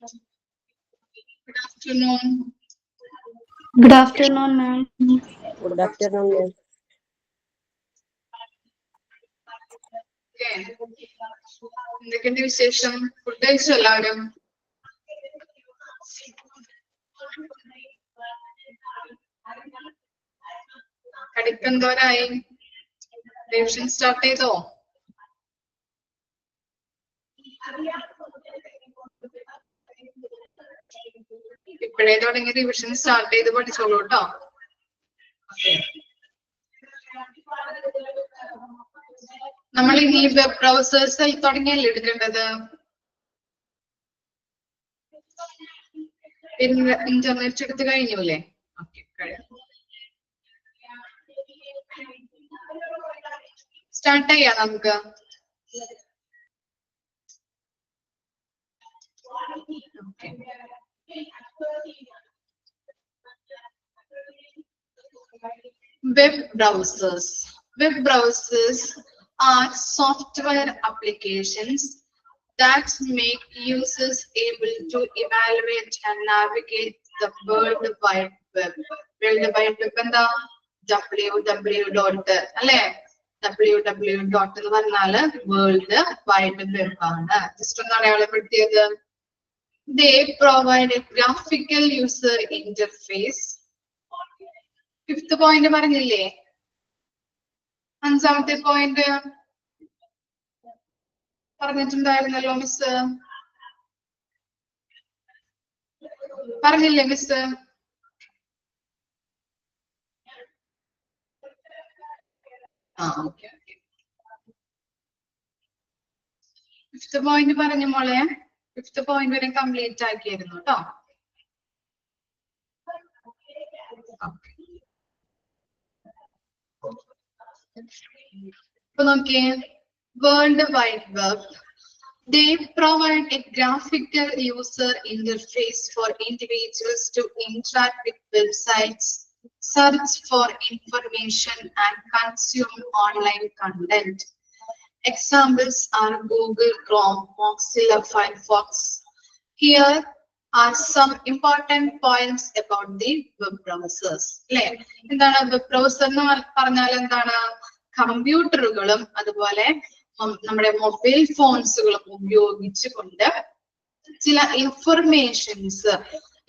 Good afternoon. Good afternoon, ma'am. Good afternoon, ma'am. Okay. എന്തൊക്കെയുണ്ട് വിശേഷം? Food കഴിച്ചോ എല്ലാവരും? കടിക്കെന്തോരായി? റിവിഷൻ സ്റ്റാർട്ട് ചെയ്തോ? ഇപ്പോഴേ തുടങ്ങി റിവിഷൻ സ്റ്റാർട്ട് ചെയ്ത് പഠിച്ചോളൂ കേട്ടോ. നമ്മൾ ഇനി വെബ് ബ്രൗസേഴ്സ് തുടങ്ങിയല്ലേ എടുക്കേണ്ടത്? ഇന്റർനെറ്റ് എടുത്ത് കഴിഞ്ഞൂല്ലേ? ഓക്കെ, കഴിഞ്ഞു. സ്റ്റാർട്ട് ചെയ്യാം നമുക്ക്. Web browsers. Web browsers are software applications that make users able to evaluate and navigate the World Wide Web. World Wide Web എന്താ? www. അല്ലേ? www എന്ന് പറഞ്ഞാല് വേൾഡ് വൈഡ് വെബ് ആണ്. ജസ്റ്റ് ഒന്ന് അടയാളപ്പെടുത്തിയത്. They provide a graphical user interface. Fifth point പറഞ്ഞില്ലേ? അഞ്ചാമത്തെ point പറഞ്ഞിട്ടുണ്ടായിരുന്നല്ലോ miss. പറഞ്ഞില്ലേ miss? Okay. Fifth point പറഞ്ഞു മോളെ. ഫിഫ്ത് പോയിന്റ് വരെ കംപ്ലീറ്റ് ആക്കിയിരുന്നു കേട്ടോ. ഇപ്പൊ നോക്കിയേ, world wide web. They provide a graphical user interface for individuals to interact with websites, search for information, and consume online content. Examples are Google Chrome, Mozilla Firefox. Here are some important points about the web browsers. അല്ലേ? എന്താണ് web browser എന്ന് പറഞ്ഞാൽ? എന്താണ്? കമ്പ്യൂട്ടറുകളും അതുപോലെ നമ്മുടെ mobile ഫോൺസുകളും ഉപയോഗിച്ചുകൊണ്ട് ചില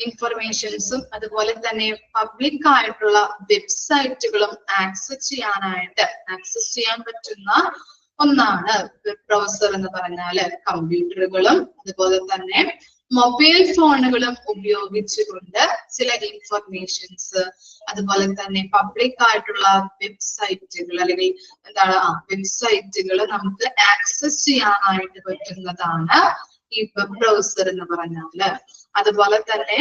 ഇൻഫർമേഷൻസും അതുപോലെ തന്നെ പബ്ലിക് ആയിട്ടുള്ള വെബ്സൈറ്റുകളും ആക്സസ് ചെയ്യാൻ പറ്റുന്ന ഒന്നാണ് വെബ് ബ്രൗസർ എന്ന് പറഞ്ഞാല്. കമ്പ്യൂട്ടറുകളും അതുപോലെ തന്നെ മൊബൈൽ ഫോണുകളും ഉപയോഗിച്ചുകൊണ്ട് ചില ഇൻഫർമേഷൻസ് അതുപോലെ തന്നെ പബ്ലിക് ആയിട്ടുള്ള വെബ്സൈറ്റുകൾ അല്ലെങ്കിൽ എന്താണ് വെബ്സൈറ്റുകൾ നമുക്ക് ആക്സസ് ചെയ്യാനായിട്ട് പറ്റുന്നതാണ് ഈ വെബ് ബ്രൗസർ എന്ന് പറഞ്ഞാല്. അതുപോലെ തന്നെ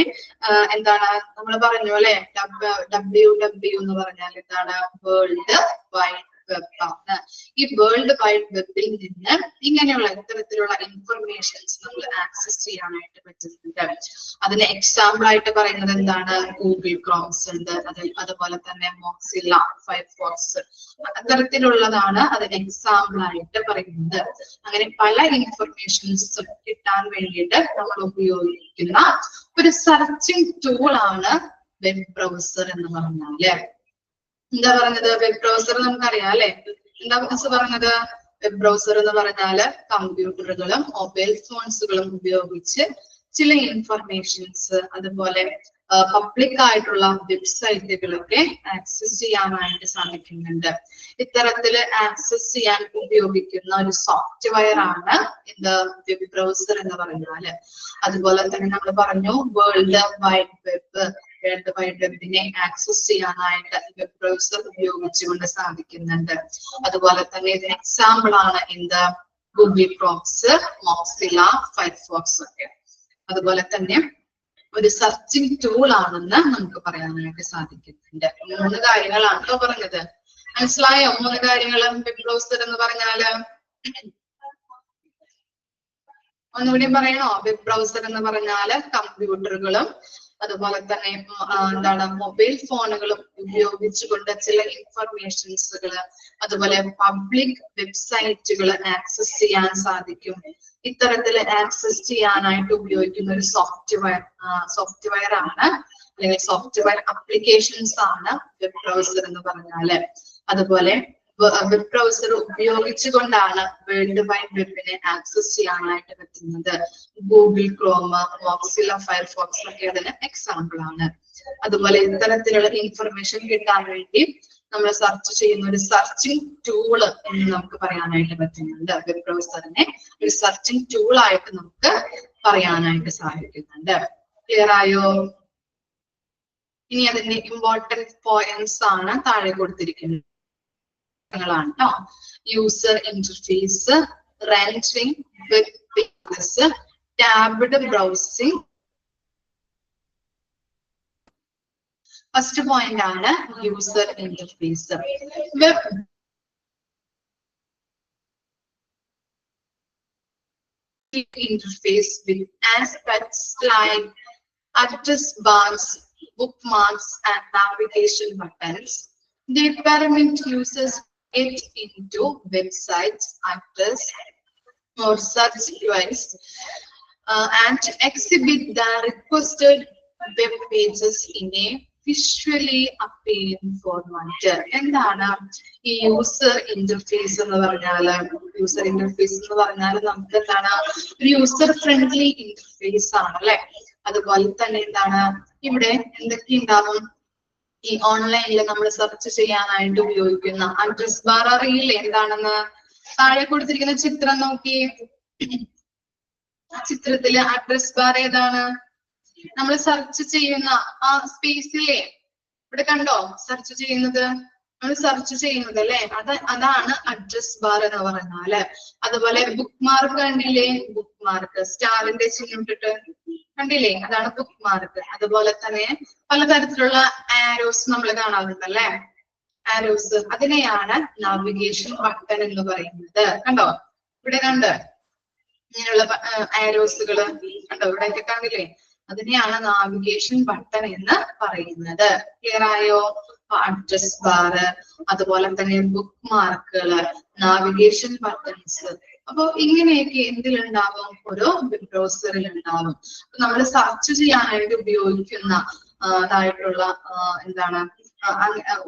എന്താണ് നമ്മൾ പറഞ്ഞു അല്ലെ, www എന്ന് പറഞ്ഞാൽ എന്താണ്? വേൾഡ് വൈഡ് വെബ് ആണ്. ഈ വേൾഡ് വൈഡ് വെബിൽ നിന്ന് ഇങ്ങനെയുള്ള ഇത്തരത്തിലുള്ള ഇൻഫർമേഷൻസ് നമ്മൾ ആക്സസ് ചെയ്യാനായിട്ട് പറ്റുന്നുണ്ട്. അതിന് എക്സാമ്പിൾ ആയിട്ട് പറയുന്നത് എന്താണ്? ഗൂഗിൾ ക്രോംസ് ഉണ്ട്, അതുപോലെ തന്നെ മോക്സില്ല ഫയർഫോക്സ്, അത്തരത്തിലുള്ളതാണ് അതിന് എക്സാമ്പിൾ ആയിട്ട് പറയുന്നത്. അങ്ങനെ പല ഇൻഫർമേഷൻസും കിട്ടാൻ വേണ്ടിയിട്ട് നമ്മൾ ഉപയോഗിക്കുന്ന ഒരു സെർച്ചിങ് ടൂൾ ആണ് വെബ് ബ്രൗസർ എന്ന് പറഞ്ഞാല്. എന്താ പറഞ്ഞത്? വെബ് ബ്രൗസർ നമുക്കറിയാം അല്ലെ? എന്താ മിസ് പറഞ്ഞത്? വെബ് ബ്രൗസർ എന്ന് പറഞ്ഞാല് കമ്പ്യൂട്ടറുകളും മൊബൈൽ ഫോൺസുകളും ഉപയോഗിച്ച് ചില ഇൻഫർമേഷൻസ് അതുപോലെ പബ്ലിക് ആയിട്ടുള്ള വെബ്സൈറ്റുകളൊക്കെ ആക്സസ് ചെയ്യാനായിട്ട് സാധിക്കുന്നുണ്ട്. ഇത്തരത്തില് ആക്സസ് ചെയ്യാൻ ഉപയോഗിക്കുന്ന ഒരു സോഫ്റ്റ്വെയർ ആണ് ഇത് വെബ് ബ്രൗസർ എന്ന് പറഞ്ഞാല്. അതുപോലെ തന്നെ നമ്മൾ പറഞ്ഞു world wide web. World wide വെബിനെ ആക്സസ് ചെയ്യാനായിട്ട് വെബ് ബ്രൗസർ ഉപയോഗിച്ചുകൊണ്ട് സാധിക്കുന്നുണ്ട്. അതുപോലെ തന്നെ ഇതിന് എക്സാമ്പിൾ ആണ് എന്ത്? ഗൂഗിൾ ക്രോംസ്, മോക്സില്ല ഫയർഫോക്സ് ഒക്കെ. അതുപോലെ തന്നെ ഒരു സെർച്ചിങ് ടൂൾ ആണെന്ന് നമുക്ക് പറയാനായിട്ട് സാധിക്കുന്നുണ്ട്. 3 കാര്യങ്ങളാണ് കേട്ടോ പറഞ്ഞത്. മനസ്സിലായോ? 3 കാര്യങ്ങളും വെബ് ബ്രൗസർ എന്ന് പറഞ്ഞാല്. ഒന്നുകൂടി പറയണോ? വെബ് ബ്രൗസർ എന്ന് പറഞ്ഞാല് കമ്പ്യൂട്ടറുകളും അതുപോലെ തന്നെ എന്താണ് മൊബൈൽ ഫോണുകളും ഉപയോഗിച്ചുകൊണ്ട് ചില ഇൻഫർമേഷൻസുകൾ, അതുപോലെ പബ്ലിക് വെബ്സൈറ്റുകൾ ആക്സസ് ചെയ്യാൻ സാധിക്കും. ഇത്തരത്തിൽ ആക്സസ് ചെയ്യാനായിട്ട് ഉപയോഗിക്കുന്ന ഒരു സോഫ്റ്റ്വെയർ ആണ്, അല്ലെങ്കിൽ സോഫ്റ്റ്വെയർ അപ്ലിക്കേഷൻസ് ആണ് വെബ് ബ്രൗസർ എന്ന് പറഞ്ഞാല്. അതുപോലെ വെബ് ബ്രൗസർ ഉപയോഗിച്ചുകൊണ്ടാണ് വേൾഡ് വൈഡ് വെബിനെ ആക്സസ് ചെയ്യാനായിട്ട് പറ്റുന്നത്. ഗൂഗിൾ ക്രോം, മോക്സില്ല ഫയർഫോക്സ് ഒക്കെ അതിന് എക്സാമ്പിൾ ആണ്. അതുപോലെ ഇത്തരത്തിലുള്ള ഇൻഫർമേഷൻ കിട്ടാൻ വേണ്ടി നമ്മൾ സെർച്ച് ചെയ്യുന്ന ഒരു സെർച്ചിങ് ടൂള് എന്ന് നമുക്ക് പറയാനായിട്ട് പറ്റുന്നുണ്ട്. വെബ് ബ്രൗസറിനെ ഒരു സെർച്ചിങ് ടൂൾ ആയിട്ട് നമുക്ക് പറയാനായിട്ട് സാധിക്കുന്നുണ്ട്. ക്ലിയർ ആയോ? ഇനി അതിന്റെ ഇമ്പോർട്ടൻറ്റ് പോയിന്റ്സ് ആണ് താഴെ കൊടുത്തിരിക്കുന്നത്. User interface, rendering, web pages, tabbed browsing. First point ആണ് user interface. Web interface with aspects like address bars, bookmarks, and navigation buttons. They permit users to get into websites, address or search queries, and to exhibit the requested web pages in a visually appealing format. എന്താണ് ഈ user interface എന്ന് പറഞ്ഞാല്? User interface എന്ന് പറഞ്ഞാൽ നമുക്ക് എന്താണ്, ഒരു user friendly interface ആണ് അല്ലെ. അതുപോലെ തന്നെ എന്താണ്, ഇവിടെ എന്തൊക്കെ ഉണ്ടാവും? ഈ ഓൺലൈനിൽ നമ്മൾ സെർച്ച് ചെയ്യാനായിട്ട് ഉപയോഗിക്കുന്ന അഡ്രസ് ബാർ അറിയില്ലേ എന്താണെന്ന്? താഴെ കൊടുത്തിരിക്കുന്ന ചിത്രം നോക്കി. ചിത്രത്തില് അഡ്രസ് ബാർ ഏതാണ്? നമ്മൾ സെർച്ച് ചെയ്യുന്ന ആ സ്പേസിലെ ഇവിടെ കണ്ടോ സെർച്ച് ചെയ്യുന്നത്? നമ്മൾ സെർച്ച് ചെയ്യുന്നത് അല്ലെ, അതാണ് അഡ്രസ് ബാർ എന്ന് പറഞ്ഞാല്. അതുപോലെ ബുക്ക് മാർക്ക് കണ്ടില്ലേ? ബുക്ക് മാർക്ക് സ്റ്റാറിന്റെ ചിഹ്നം ഇട്ടിട്ട് കണ്ടില്ലേ? അതാണ് ബുക്ക് മാർക്ക്. അതുപോലെ തന്നെ പലതരത്തിലുള്ള ആരോസ് നമ്മൾ കാണാറുണ്ട് അല്ലെ. ആരോസ് അതിനെയാണ് നാവിഗേഷൻ ബട്ടൺ എന്ന് പറയുന്നത്. കണ്ടോ ഇവിടെ കണ്ട് ഇങ്ങനെയുള്ള ആരോസുകള് കണ്ടോ ഇവിടെയൊക്കെ കണ്ടില്ലേ? അതിനെയാണ് നാവിഗേഷൻ ബട്ടൺ എന്ന് പറയുന്നത്. ക്ലിയർ ആയോ? അഡ്രസ് ബാർ, അതുപോലെ തന്നെ ബുക്ക് മാർക്കുകള്, നാവിഗേഷൻ ബട്ടൺസ്. അപ്പൊ ഇങ്ങനെയൊക്കെ എന്തിലുണ്ടാവും? ഓരോ വെബ് ബ്രൗസറിൽ ഉണ്ടാവും. നമ്മൾ സെർച്ച് ചെയ്യാനായിട്ട് ഉപയോഗിക്കുന്ന അതായിട്ടുള്ള എന്താണ്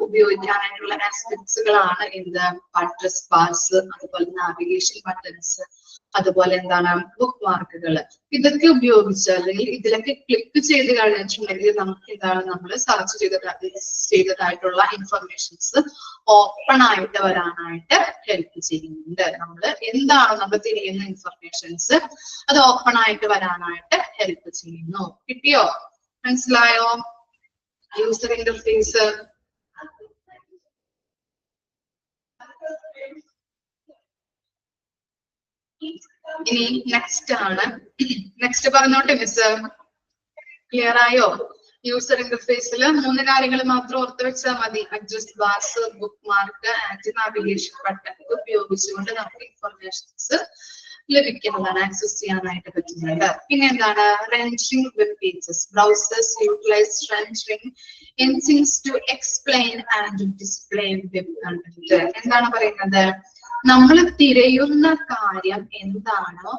ഉപയോഗിക്കാനായിട്ടുള്ള ആസ്പെക്ട്സുകളാണ് എന്ത്? അഡ്രസ് ബാർസ്, അതുപോലെ നാവിഗേഷൻ ബട്ടൺസ്, അതുപോലെ എന്താണ് ബുക്ക് മാർക്കുകൾ. ഇതൊക്കെ ഉപയോഗിച്ച് അല്ലെങ്കിൽ ഇതിലൊക്കെ ക്ലിക്ക് ചെയ്ത് കഴിഞ്ഞിട്ടുണ്ടെങ്കിൽ നമുക്ക് എന്താണ് നമ്മൾ സെർച്ച് ചെയ്തതായിട്ടുള്ള ഇൻഫർമേഷൻസ് ഓപ്പൺ ആയിട്ട് വരാനായിട്ട് ഹെൽപ്പ് ചെയ്യുന്നുണ്ട്. നമ്മൾ എന്താണ് നമ്മൾ തിരിയുന്ന ഇൻഫർമേഷൻസ് അത് ഓപ്പൺ ആയിട്ട് വരാനായിട്ട് ഹെൽപ്പ് ചെയ്യുന്നു. കിട്ടിയോ? മനസ്സിലായോ? User interface. ഇനി നെക്സ്റ്റ് ആണ്. നെക്സ്റ്റ് പറഞ്ഞോട്ടെ മിസ്? ക്ലിയർ ആയോ? യൂസർ ഇന്റർഫേസിൽ 3 കാര്യങ്ങൾ മാത്രം ഓർത്ത് വെച്ചാൽ മതി. Address bars, bookmark, and navigation button ഉപയോഗിച്ചുകൊണ്ട് നമുക്ക് ഇൻഫർമേഷൻസ് ലഭിക്കുന്നതാണ്, ആക്സസ് ചെയ്യാനായിട്ട് പറ്റുന്നുണ്ട്. പിന്നെ എന്താണ്? Rendering web pages. Browsers utilise rendering engines to explain and display web content. എന്താണ് പറയുന്നത്? നമ്മൾ തിരയുന്ന കാര്യം എന്താണോ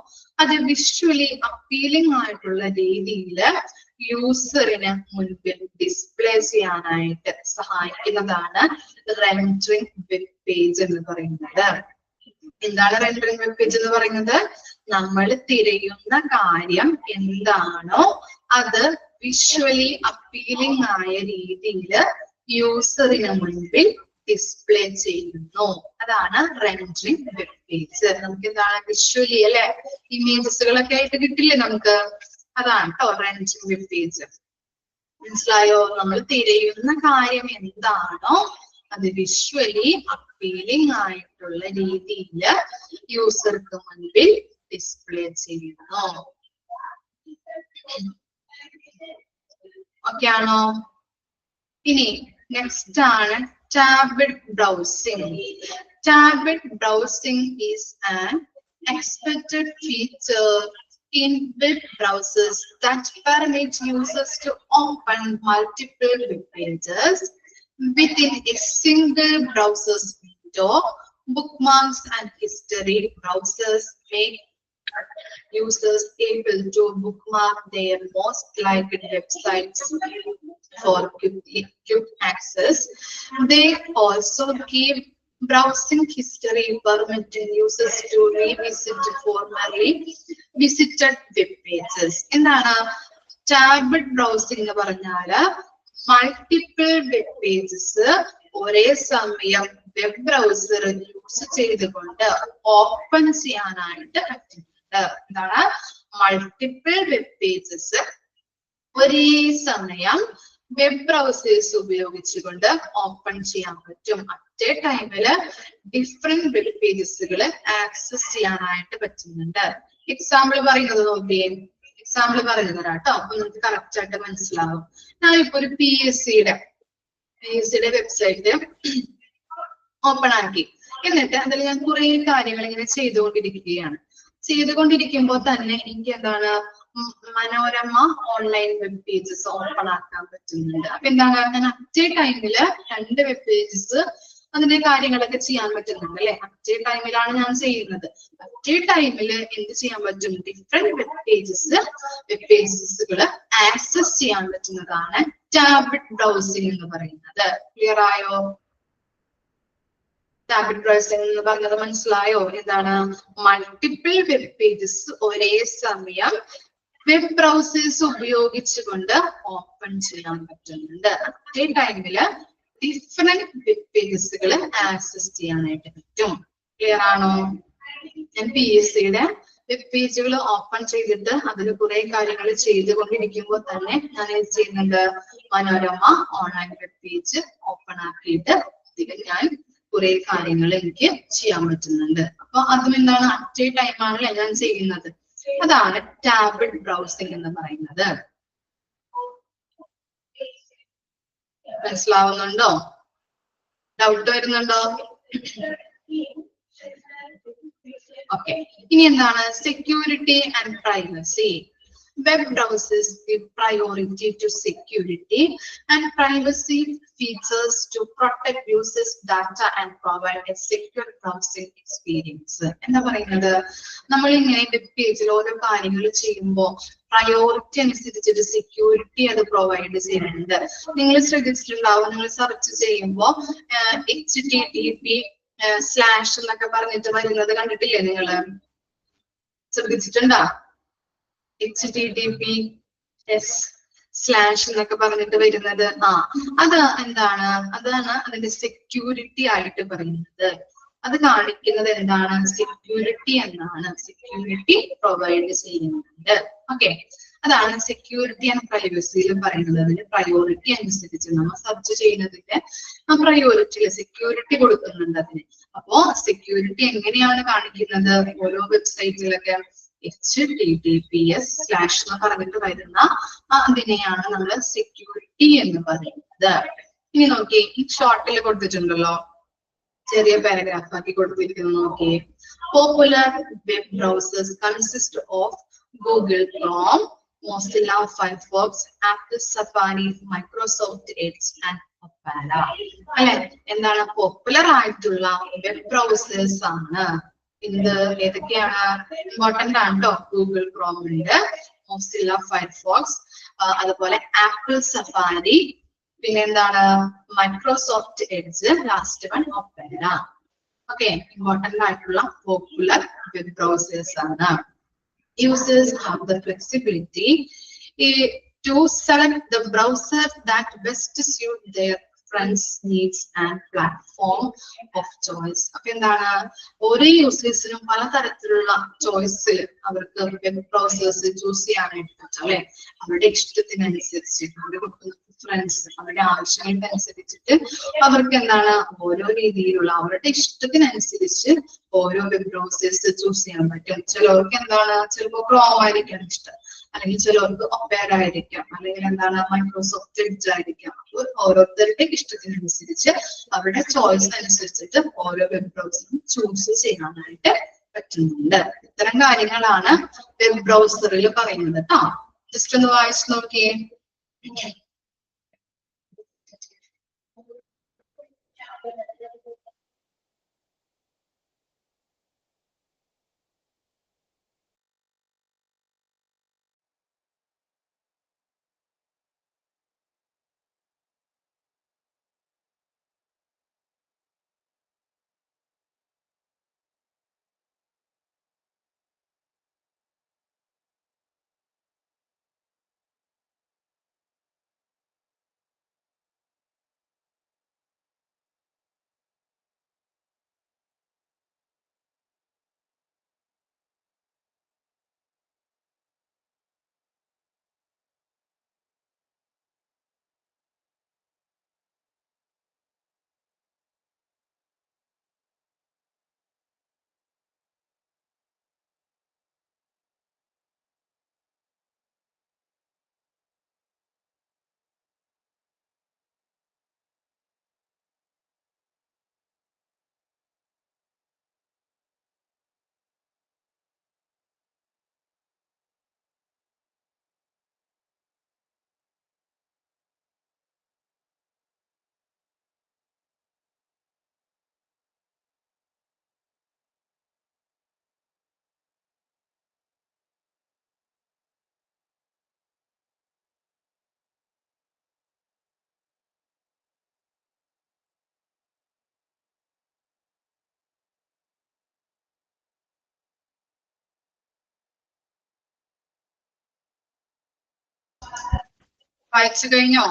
അത് വിഷ്വലി അപ്പീലിംഗ് ആയിട്ടുള്ള രീതിയിൽ യൂസറിന് മുൻപിൽ ഡിസ്പ്ലേ ചെയ്യാനായിട്ട് സഹായിക്കുന്നതാണ് റെൻഡറിംഗ് വെബ് പേജ് എന്ന് പറയുന്നത്. എന്താണ് റെൻഡറിംഗ് വെബ് പേജ് എന്ന് പറയുന്നത്? നമ്മൾ തിരയുന്ന കാര്യം എന്താണോ അത് വിഷ്വലി അപ്പീലിംഗ് ആയ രീതിയിൽ യൂസറിന് മുൻപിൽ ഡിസ്പ്ലേ ചെയ്യുന്നു. അതാണ് റെൻഡറിംഗ് വെബ് പേജ്. നമുക്ക് എന്താണ് വിഷ്വലി അല്ലെ, ഇമേജസുകളൊക്കെ ആയിട്ട് കിട്ടില്ലേ നമുക്ക്? അതാണ് കേട്ടോ റെൻഡറിംഗ് വെബ് പേജ്. മനസ്സിലായോ? നമ്മൾ തിരയുന്ന കാര്യം എന്താണോ അത് വിഷ്വലി അപ്പീലിംഗ് ആയിട്ടുള്ള രീതിയിൽ യൂസർക്ക് മുൻപിൽ ഡിസ്പ്ലേ ചെയ്യുന്നു. ഓക്കെ ആണോ? ഇനി നെക്സ്റ്റ് ആണ് tabbed browsing. Tabbed browsing is an expected feature in web browsers that permit users to open multiple web pages within a single browser's window. Bookmarks and history browsers make users able to bookmark their most liked websites for quick access. They also give browsing history, permitting users to revisit formerly visited web pages. എന്താണ് ടാബഡ് browsing എന്ന് പറഞ്ഞാല് multiple web pages ഒരേ സമയം web browser use ചെയ്തുകൊണ്ട് open ചെയ്യാനായിട്ട് പറ്റുന്നുണ്ട്. എന്താണ് multiple web pages ഒരേ സമയം വെബ് ബ്രൗസേഴ്സ് ഉപയോഗിച്ചുകൊണ്ട് ഓപ്പൺ ചെയ്യാൻ പറ്റും. അറ്റ് എ ടൈമില് ഡിഫറെന്റ് വെബ് പേജസുകൾ ആക്സസ് ചെയ്യാനായിട്ട് പറ്റുന്നുണ്ട്. എക്സാമ്പിൾ പറയുന്നത് നോക്കിയേ, എക്സാമ്പിൾ പറഞ്ഞു തരാം കേട്ടോ, അപ്പൊ നമുക്ക് കറക്റ്റ് ആയിട്ട് മനസ്സിലാവും. ഞാനിപ്പോ ഒരു പി എസ് സിയുടെ വെബ്സൈറ്റ് ഓപ്പൺ ആക്കി, എന്നിട്ട് അതിൽ ഞാൻ കുറെ കാര്യങ്ങൾ ഇങ്ങനെ ചെയ്തുകൊണ്ടിരിക്കുമ്പോൾ തന്നെ എനിക്ക് എന്താണ് Manorama online web pages open ആക്കാൻ പറ്റുന്നുണ്ട്. അപ്പൊ എന്താണ് ഞാൻ അറ്റ് എ ടൈമില് 2 വെബ് പേജസ് അതിന്റെ കാര്യങ്ങളൊക്കെ ചെയ്യാൻ പറ്റുന്നുണ്ട് അല്ലെ. അറ്റ് എ ടൈമിലാണ് ഞാൻ ചെയ്യുന്നത്. അറ്റ് എ ടൈമില് എന്ത് ചെയ്യാൻ പറ്റും, ഡിഫറെന്റ് വെബ് പേജസുകൾ ആക്സസ് ചെയ്യാൻ പറ്റുന്നതാണ് ടാബഡ് ബ്രൗസിംഗ് എന്ന് പറയുന്നത്. ക്ലിയർ ആയോ? ടാബഡ് ബ്രൗസിംഗ് എന്ന് പറഞ്ഞത് മനസ്സിലായോ? എന്താണ് മൾട്ടിപ്പിൾ വെബ് പേജസ് ഒരേ സമയം വെബ് ബ്രൗസേഴ്സ് ഉപയോഗിച്ചുകൊണ്ട് ഓപ്പൺ ചെയ്യാൻ പറ്റുന്നുണ്ട്. അറ്റ് എ ടൈമില് ഡിഫറെന്റ് വെബ് പേജസുകൾ ആക്സസ് ചെയ്യാനായിട്ട് പറ്റും. ക്ലിയർ ആണോ? ഞാൻ പി എസ് സിയുടെ വെബ് പേജുകൾ ഓപ്പൺ ചെയ്തിട്ട് അതിൽ കുറെ കാര്യങ്ങൾ ചെയ്തുകൊണ്ടിരിക്കുമ്പോൾ തന്നെ ഞാൻ ഇത് ചെയ്യുന്നുണ്ട്, Manorama online web page open ആക്കിയിട്ട് ഇതിൽ ഞാൻ കുറെ കാര്യങ്ങൾ എനിക്ക് ചെയ്യാൻ പറ്റുന്നുണ്ട്. അപ്പൊ അതും എന്താണ് അറ്റ് എ ടൈം ആണല്ലേ ഞാൻ ചെയ്യുന്നത്. അതാണ് ടാബഡ് ബ്രൗസിംഗ് എന്ന് പറയുന്നത്. മനസ്സിലാവുന്നുണ്ടോ? ഡൗട്ട് വരുന്നുണ്ടോ? ഓക്കെ, ഇനി എന്താണ് security and privacy. Web browsers give priority to security and privacy features to protect users' data and provide a secure browsing experience. എന്താ പറയുന്നത്, നമ്മൾ ഇങ്ങനെ വെബ് പേജിൽ ഓരോ കാര്യങ്ങൾ ചെയ്യുമ്പോൾ പ്രയോറിറ്റി അനുസരിച്ചിട്ട് സെക്യൂരിറ്റി അത് പ്രൊവൈഡ് ചെയ്യുന്നുണ്ട്. നിങ്ങൾ ശ്രദ്ധിച്ചിട്ടുണ്ടാവും, നിങ്ങൾ സെർച്ച് ചെയ്യുമ്പോൾ HTTP/ എന്നൊക്കെ പറഞ്ഞിട്ട് വരുന്നത് കണ്ടിട്ടില്ലേ? നിങ്ങള് ശ്രദ്ധിച്ചിട്ടുണ്ടോ? HTTPS/ എന്നൊക്കെ പറഞ്ഞിട്ട് വരുന്നത്. അത് എന്താണ്? അതാണ് അതിന്റെ സെക്യൂരിറ്റി ആയിട്ട് പറയുന്നത്. അത് കാണിക്കുന്നത് എന്താണ്? സെക്യൂരിറ്റി എന്നാണ്. സെക്യൂരിറ്റി പ്രൊവൈഡ് ചെയ്യുന്നുണ്ട്. ഓക്കെ, അതാണ് സെക്യൂരിറ്റി ആൻഡ് പ്രൈവസിയിൽ പറയുന്നത്. അതിന് പ്രയോറിറ്റി അനുസരിച്ച് നമ്മൾ സെർച്ച് ചെയ്യുന്നതിന്റെ ആ പ്രയോറിറ്റിയില് സെക്യൂരിറ്റി കൊടുക്കുന്നുണ്ട് അതിന്. അപ്പോ സെക്യൂരിറ്റി എങ്ങനെയാണ് കാണിക്കുന്നത്? ഓരോ വെബ്സൈറ്റിലൊക്കെ HTTPS/ എന്ന് പറഞ്ഞിട്ട് വരുന്ന അതിനെയാണ് നമ്മൾ സെക്യൂരിറ്റി എന്ന് പറയുന്നത്. ഇനി നോക്കി, ഈ ഷോർട്ടിൽ കൊടുത്തിട്ടുണ്ടല്ലോ, ചെറിയ പാരഗ്രാഫ് ആക്കി കൊടുത്തിരിക്കുന്നത് നോക്കിയേ. Popular web browsers consist of Google Chrome, Mozilla Firefox, Apple Safari, Microsoft Edge and Opera. അല്ലെ, എന്താണ് പോപ്പുലർ ആയിട്ടുള്ള വെബ് ബ്രൗസേഴ്സ് ആണ്. ഇത് ഏതൊക്കെയാണ്? ഇമ്പോർട്ടന്റ് ആണ് കേട്ടോ. ഗൂഗിൾ ക്രോം ഉണ്ട്, മോസില്ല ഫയർഫോക്സ്, അതുപോലെ ആപ്പിൾ സഫാരി, പിന്നെ എന്താണ് Microsoft edge, last one Opera. Okay, important ആയിട്ടുള്ള പോപ്പുലർ വെബ് ബ്രൗസേഴ്സ് ആണ്. Users have the flexibility to select the browser that best suit their friends' needs and platform of choice. അപ്പൊ എന്താണ്, ഓരോ യൂസേഴ്സിനും പലതരത്തിലുള്ള ചോയ്സിൽ അവർക്ക് വെബ് ബ്രൗസേഴ്സ് ചൂസ് ചെയ്യാനായിട്ട് പറ്റും അല്ലെ. അവരുടെ ഇഷ്ടത്തിനനുസരിച്ച്, അവരുടെ ഫ്രണ്ട്സ് അവരുടെ ആവശ്യങ്ങൾക്കനുസരിച്ചിട്ട് അവർക്ക് എന്താണ് ഓരോ രീതിയിലുള്ള അവരുടെ ഇഷ്ടത്തിനനുസരിച്ച് ഓരോ വെബ് ബ്രൗസേഴ്സ് ചൂസ് ചെയ്യാൻ പറ്റും. ചിലർക്ക് എന്താണ്, ചിലപ്പോൾ ക്രോം ആയിരിക്കാം ഇഷ്ടം, അല്ലെങ്കിൽ ചിലർക്ക് ഒപ്പേര ആയിരിക്കാം, അല്ലെങ്കിൽ എന്താണ് മൈക്രോസോഫ്റ്റ് എഡ്ജ് ആയിരിക്കാം. അപ്പോൾ ഓരോരുത്തരുടെ ഇഷ്ടത്തിനനുസരിച്ച് അവരുടെ ചോയ്സ് അനുസരിച്ചിട്ട് ഓരോ വെബ് ബ്രൗസറും ചൂസ് ചെയ്യാനായിട്ട് പറ്റുന്നുണ്ട്. ഇത്തരം കാര്യങ്ങളാണ് വെബ് ബ്രൗസറിൽ പറയുന്നത് കേട്ടോ. ജസ്റ്റ് ഒന്ന് വായിച്ചു നോക്കിയേ. വായിച്ചു കഴിഞ്ഞോ?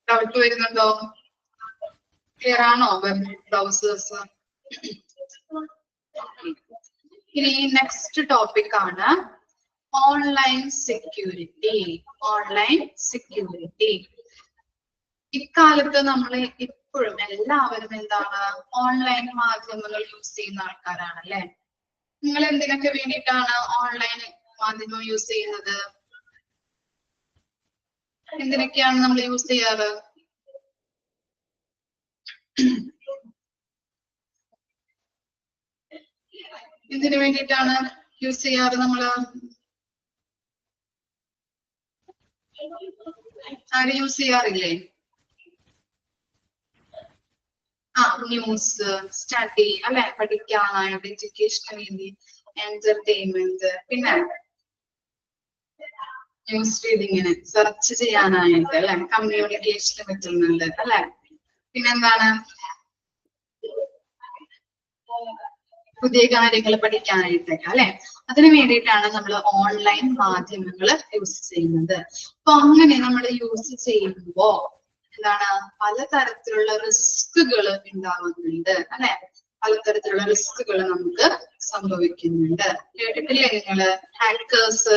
ഡൗട്ട് വരുന്നുണ്ടോ? ക്ലിയർ ആണോ വെബ് ബ്രൗസേഴ്സ്? ഇനി നെക്സ്റ്റ് ടോപ്പിക് ആണ് ഓൺലൈൻ സെക്യൂരിറ്റി. ഓൺലൈൻ സെക്യൂരിറ്റി ഇക്കാലത്ത് നമ്മൾ ഇപ്പോഴും എല്ലാവരും എന്താണ് ഓൺലൈൻ മാധ്യമങ്ങൾ യൂസ് ചെയ്യുന്ന ആൾക്കാരാണ് അല്ലെ. നിങ്ങൾ എന്തിനൊക്കെ വേണ്ടിയിട്ടാണ് ഓൺലൈൻ മാധ്യമം യൂസ് ചെയ്യുന്നത്? എന്തിനൊക്കെയാണ് നമ്മൾ യൂസ് ചെയ്യാറ്? എന്തിനു വേണ്ടിയിട്ടാണ് യൂസ് ചെയ്യാറ് നമ്മള്? ആരും യൂസ് ചെയ്യാറില്ലേ? ന്യൂസ്, സ്റ്റഡി അല്ലെ, പഠിക്കാനായിട്ട്, എഡ്യൂക്കേഷന് വേണ്ടി, എന്റർടൈൻമെന്റ്, പിന്നെ ന്യൂസ് റീഡിങ്ങിന്, സെർച്ച് ചെയ്യാനായിട്ട് അല്ലെ, കമ്മ്യൂണിക്കേഷന് പറ്റുന്നുണ്ട് അല്ലെ. പിന്നെന്താണ്? പുതിയ കാര്യങ്ങൾ പഠിക്കാനായിട്ടൊക്കെ അല്ലെ. അതിനു വേണ്ടിയിട്ടാണ് നമ്മൾ ഓൺലൈൻ മാധ്യമങ്ങൾ യൂസ് ചെയ്യുന്നത്. അപ്പൊ അങ്ങനെ നമ്മൾ യൂസ് ചെയ്യുമ്പോ എന്താണ് പലതരത്തിലുള്ള റിസ്കുകൾ ഉണ്ടാവുന്നുണ്ട് അല്ലെ. പലതരത്തിലുള്ള റിസ്കുകൾ നമുക്ക് സംഭവിക്കുന്നുണ്ട്. കേട്ടിട്ടില്ലേ നിങ്ങള്? ഹാക്കേഴ്സ്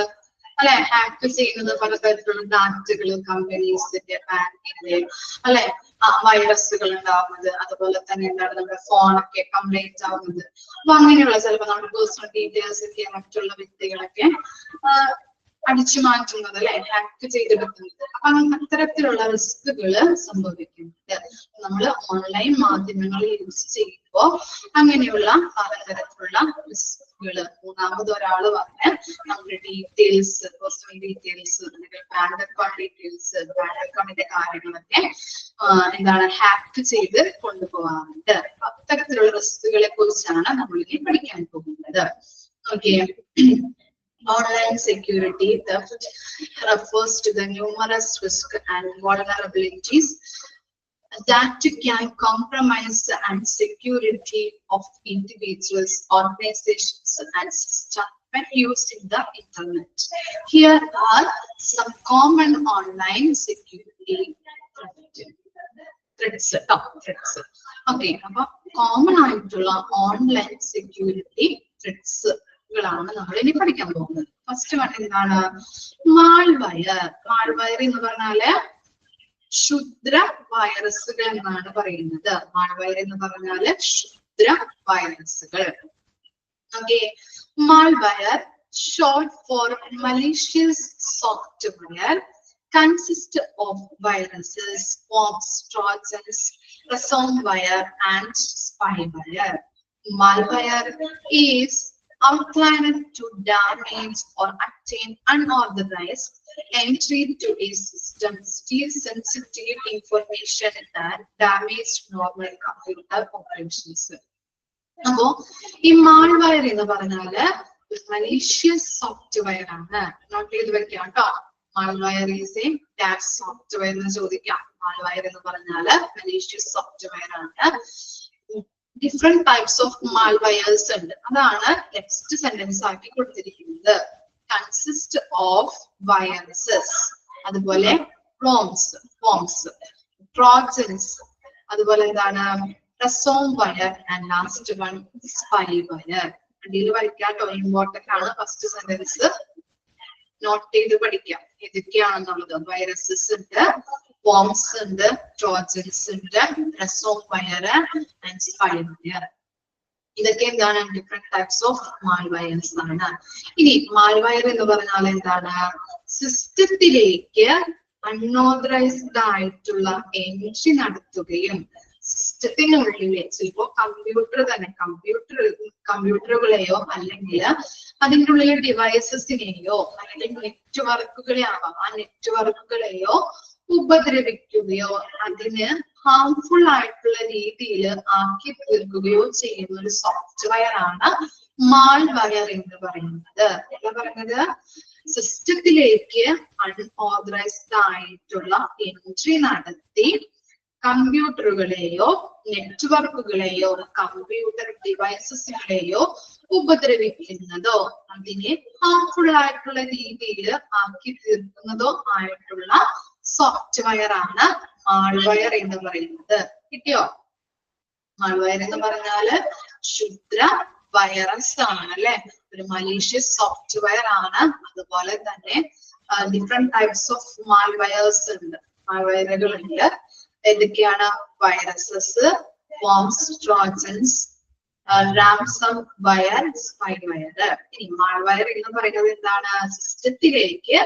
അല്ലെ, ഹാക്ക് ചെയ്യുന്നത് പലതരത്തിലുള്ള ഡാറ്റകള്, കമ്പനീസിന്റെ, ബാങ്കിന്റെ അല്ലെ, വൈറസുകൾ ഉണ്ടാവുന്നത്, അതുപോലെ തന്നെ എന്താണ് നമ്മുടെ ഫോണൊക്കെ കംപ്ലൈന്റ് ആവുന്നത്. അപ്പൊ അങ്ങനെയുള്ള ചിലപ്പോൾ നമ്മുടെ പേഴ്സണൽ ഡീറ്റെയിൽസ് ഒക്കെ മറ്റുള്ള വ്യക്തികളൊക്കെ അടിച്ചു മാറ്റുന്നത് അല്ലെ, ഹാക്ക് ചെയ്തെടുക്കുന്നത്. അപ്പൊ അത്തരത്തിലുള്ള റിസ്കുകള് സംഭവിക്കുന്നുണ്ട്. നമ്മൾ ഓൺലൈൻ മാധ്യമങ്ങൾ യൂസ് ചെയ്യുമ്പോ അങ്ങനെയുള്ള പലതരത്തിലുള്ള റിസ്കുകള്, മൂന്നാമത് ഒരാള് പറഞ്ഞ് നമ്മുടെ ഡീറ്റെയിൽസ്, പേഴ്സണൽ ഡീറ്റെയിൽസ്, അല്ലെങ്കിൽ ബാങ്ക് അക്കൗണ്ട് ഡീറ്റെയിൽസ്, ബാങ്ക് അക്കൗണ്ടിന്റെ കാര്യങ്ങളൊക്കെ എന്താണ് ഹാക്ക് ചെയ്ത് കൊണ്ടുപോകാറുണ്ട്. അപ്പൊ അത്തരത്തിലുള്ള റിസ്കുകളെ കുറിച്ചാണ് നമ്മൾ ഇനി പഠിക്കാൻ പോകുന്നത്. Okay. Online security theft refers to the numerous risks and vulnerabilities that can compromise the security of individuals, organizations, and systems when used in the internet. Here are some common online security threats. Okay, അപ്പൊ common ആയിട്ടുള്ള online security threats ാണ് നമ്മൾ ഇനി പഠിക്കാൻ പോകുന്നത്. First one എന്താണ്? മാൾവയർ. മാൾവയർ എന്ന് പറഞ്ഞാല് ക്ഷുദ്ര വൈറസുകൾ എന്നാണ് പറയുന്നത്. മാൾവയർ എന്ന് പറഞ്ഞാല് ക്ഷുദ്ര വൈറസുകൾ. Okay. Malware, short for malicious software, consist of viruses, worms, trojans, ransomware, and spyware. Malware is outlined to damage or attain unauthorized entry to a system, steal sensitive information and damage normal computer operations. അപ്പോ ഈ malware എന്ന് പറഞ്ഞാല് malicious software ആണ്. Not ചെയ്ത് വെക്കാം കേട്ടോ. Malware is A bad software എന്ന് ചോദിക്കാം. മാൾവെയർ എന്ന് പറഞ്ഞാല് മലീഷ്യസ് സോഫ്റ്റ്വെയർ ആണ്. ഡിഫറെന്റ് ടൈപ്സ് ഓഫ് മാൾവെയർസ് ഉണ്ട്. അതാണ് നെക്സ്റ്റ് സെന്റൻസ് ആക്കി കൊടുത്തിരിക്കുന്നത്. കൺസിസ്റ്റ് ഓഫ് വൈറസസ്, അതുപോലെ പ്ലോംസ്, ട്രോജൻസ്, അതുപോലെ എന്താണ് റസോംവെയർ ആൻഡ് ലാസ്റ്റ് വൺ സ്പൈവെയർ. അടിയിൽ വരയ്ക്കാട്ടോ, ഇമ്പോർട്ടന്റ് ആണ്. ഫസ്റ്റ് സെന്റൻസ് നോട്ട് ചെയ്ത് പഠിക്കാം ഏതൊക്കെയാണെന്നുള്ളത്. വൈറസസ് ഉണ്ട്, ബോംബ്സ് ഉണ്ട്, ട്രോജൻസ് ഉണ്ട്, റസോംവെയർ ആൻഡ് സ്പൈവെയർ. ഇതൊക്കെ എന്താണ് ഡിഫറെന്റ് ടൈപ്സ് ഓഫ് മാൾവെയർസ് ആണ്. ഇനി മാൾവെയർ എന്ന് പറഞ്ഞാൽ എന്താണ്? സിസ്റ്റത്തിലേക്ക് അൺഓതറൈസ്ഡ് ആയിട്ടുള്ള എൻട്രി നടത്തുകയും സിസ്റ്റത്തിനുള്ളിലെ ചിലപ്പോ കമ്പ്യൂട്ടറുകളെയോ അല്ലെങ്കിൽ അതിൻ്റെ ഉള്ളിലെ ഡിവൈസസിനെയോ അല്ലെങ്കിൽ നെറ്റ്വർക്കുകളെ ആവാം, ആ നെറ്റ്വർക്കുകളെയോ ഉപദ്രവിക്കുകയോ അതിന് ഹാംഫുൾ ആയിട്ടുള്ള രീതിയിൽ ആക്കി തീർക്കുകയോ ചെയ്യുന്ന ഒരു സോഫ്റ്റ്വെയർ ആണ് മാൾവെയർ എന്ന് പറയുന്നത്. എന്താ പറയുന്നത്? സിസ്റ്റത്തിലേക്ക് അൺഓതറൈസ്ഡ് ആയിട്ടുള്ള എൻട്രി നടത്തി കമ്പ്യൂട്ടറുകളെയോ നെറ്റ്വർക്കുകളെയോ കമ്പ്യൂട്ടർ ഡിവൈസസുകളെയോ ഉപദ്രവിക്കുന്നതോ അതിനെ ഹാംഫുൾ ആയിട്ടുള്ള രീതിയിൽ ആക്കി തീർക്കുന്നതോ ആയിട്ടുള്ള സോഫ്റ്റ്വെയർ ആണ് മാൾവെയർ എന്ന് പറയുന്നത്. കിട്ടിയോ? മാൾവെയർ എന്ന് പറഞ്ഞാല് ക്ഷുദ്ര വൈറസ് ആണ് അല്ലെ, ഒരു മലീഷ്യസ് സോഫ്റ്റ്വെയർ ആണ്. അതുപോലെ തന്നെ ഡിഫറെന്റ് ടൈപ്സ് ഓഫ് മാൾവെയർസ് ഉണ്ട്, മാൾവെയറുകൾ ഉണ്ട്. ഏതൊക്കെയാണ്? Viruses, bombs, Trojans, ransomware, spyware. ഇനി മാൾവെയർ എന്ന് പറയുന്നത് എന്താണ്? സിസ്റ്റത്തിലേക്ക്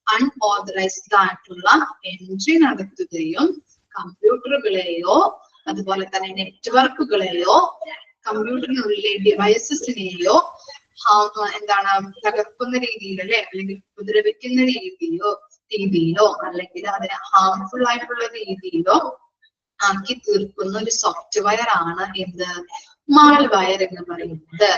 അൺഓതറൈസ്ഡ് ആയിട്ടുള്ള എൻട്രി നടത്തുകയും കമ്പ്യൂട്ടറുകളെയോ അതുപോലെ തന്നെ നെറ്റ്വർക്കുകളെയോ കമ്പ്യൂട്ടറിനുള്ളിലെ ഡിവൈസസിനെയോ എന്താണ് തകർക്കുന്ന രീതിയിൽ അല്ലെ, അല്ലെങ്കിൽ ഉപദ്രവിക്കുന്ന രീതിയിലോ അല്ലെങ്കിൽ അതിനെ ഹാംഫുൾ ആയിട്ടുള്ള രീതിയിലോ ആക്കി തീർക്കുന്ന ഒരു സോഫ്റ്റ്വെയർ ആണ് എന്ത്? മാൾവെയർ എന്ന് പറയുന്നത്.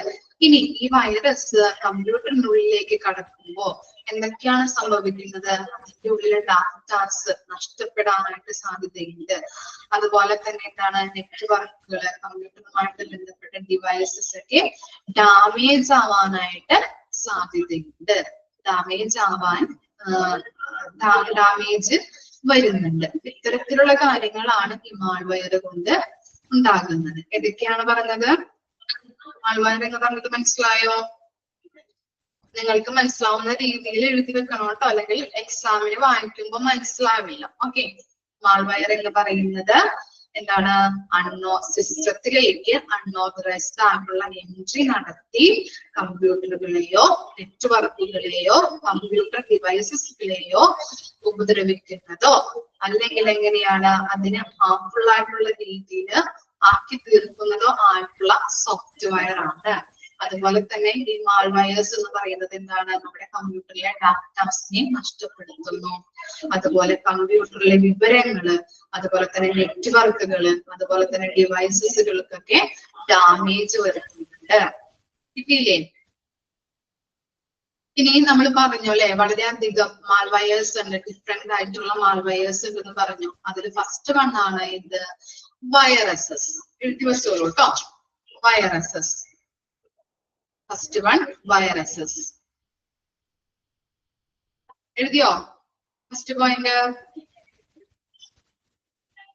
ഇനി ഈ വൈറസ് കമ്പ്യൂട്ടറിനുള്ളിലേക്ക് കടക്കുമ്പോൾ എന്തൊക്കെയാണ് സംഭവിക്കുന്നത്? അതിന്റെ ഉള്ളിലെ ഡാറ്റാസ് നഷ്ടപ്പെടാനായിട്ട് സാധ്യതയുണ്ട്. അതുപോലെ തന്നെ എന്താണ്? നെറ്റ്വർക്കുകള്, കമ്പ്യൂട്ടറുമായിട്ട് ബന്ധപ്പെട്ട ഡിവൈസസ് ഒക്കെ ഡാമേജ് ആവാനായിട്ട് സാധ്യതയുണ്ട്. ഡാമേജ് വരുന്നുണ്ട്. ഇത്തരത്തിലുള്ള കാര്യങ്ങളാണ് ഈ മാൾവെയർ കൊണ്ട് ഉണ്ടാകുന്നത്. ഏതൊക്കെയാണ് പറഞ്ഞത്? മാൾവെയർ എന്ന് പറഞ്ഞത് മനസ്സിലായോ? നിങ്ങൾക്ക് മനസ്സിലാവുന്ന രീതിയിൽ എഴുതി വെക്കണം കേട്ടോ, അല്ലെങ്കിൽ എക്സാമിന് വായിക്കുമ്പോൾ മനസ്സിലാവില്ല. ഓക്കെ. മാൾവെയർ എന്ന് പറയുന്നത് എന്താണ്? സിസ്റ്റത്തിലേക്ക് അൺഓതറൈസ്ഡ് ആയിട്ടുള്ള എൻട്രി നടത്തി കമ്പ്യൂട്ടറുകളെയോ നെറ്റ്വർക്കുകളെയോ കമ്പ്യൂട്ടർ ഡിവൈസസുകളെയോ ഉപദ്രവിക്കുന്നതോ അല്ലെങ്കിൽ എങ്ങനെയാണ് അതിനെ ഹാംഫുൾ ആയിട്ടുള്ള രീതിയിൽ ആക്കി തീർക്കുന്നതോ ആയിട്ടുള്ള സോഫ്റ്റ്വെയർ ആണ്. അതുപോലെ തന്നെ ഈ മാൾവെയർസ് എന്ന് പറയുന്നത് എന്താണ്? നമ്മുടെ കമ്പ്യൂട്ടറിലെ ഡാറ്റാസിനെ നഷ്ടപ്പെടുത്തുന്നു. അതുപോലെ കമ്പ്യൂട്ടറിലെ വിവരങ്ങള്, അതുപോലെ തന്നെ നെറ്റ്വർക്കുകള്, അതുപോലെ തന്നെ ഡിവൈസസുകൾക്കൊക്കെ ഡാമേജ് വരുത്തുന്നുണ്ട്. കിട്ടിയില്ലേ? ഇനി നമ്മൾ പറഞ്ഞു അല്ലെ, വളരെയധികം മാൾവെയർസ് ഉണ്ട്, ഡിഫറെന്റ് ആയിട്ടുള്ള മാൾവെയർസ് ഉണ്ടെന്ന് പറഞ്ഞു. അതിൽ ഫസ്റ്റ് വൺ ആണ് ഇത് വൈറസസ്. എഴുതി വെച്ചോളൂ കേട്ടോ. വൈറസസ്. First one viruses. എഴുതിയോ ഫസ്റ്റ് പോയിന്റ്?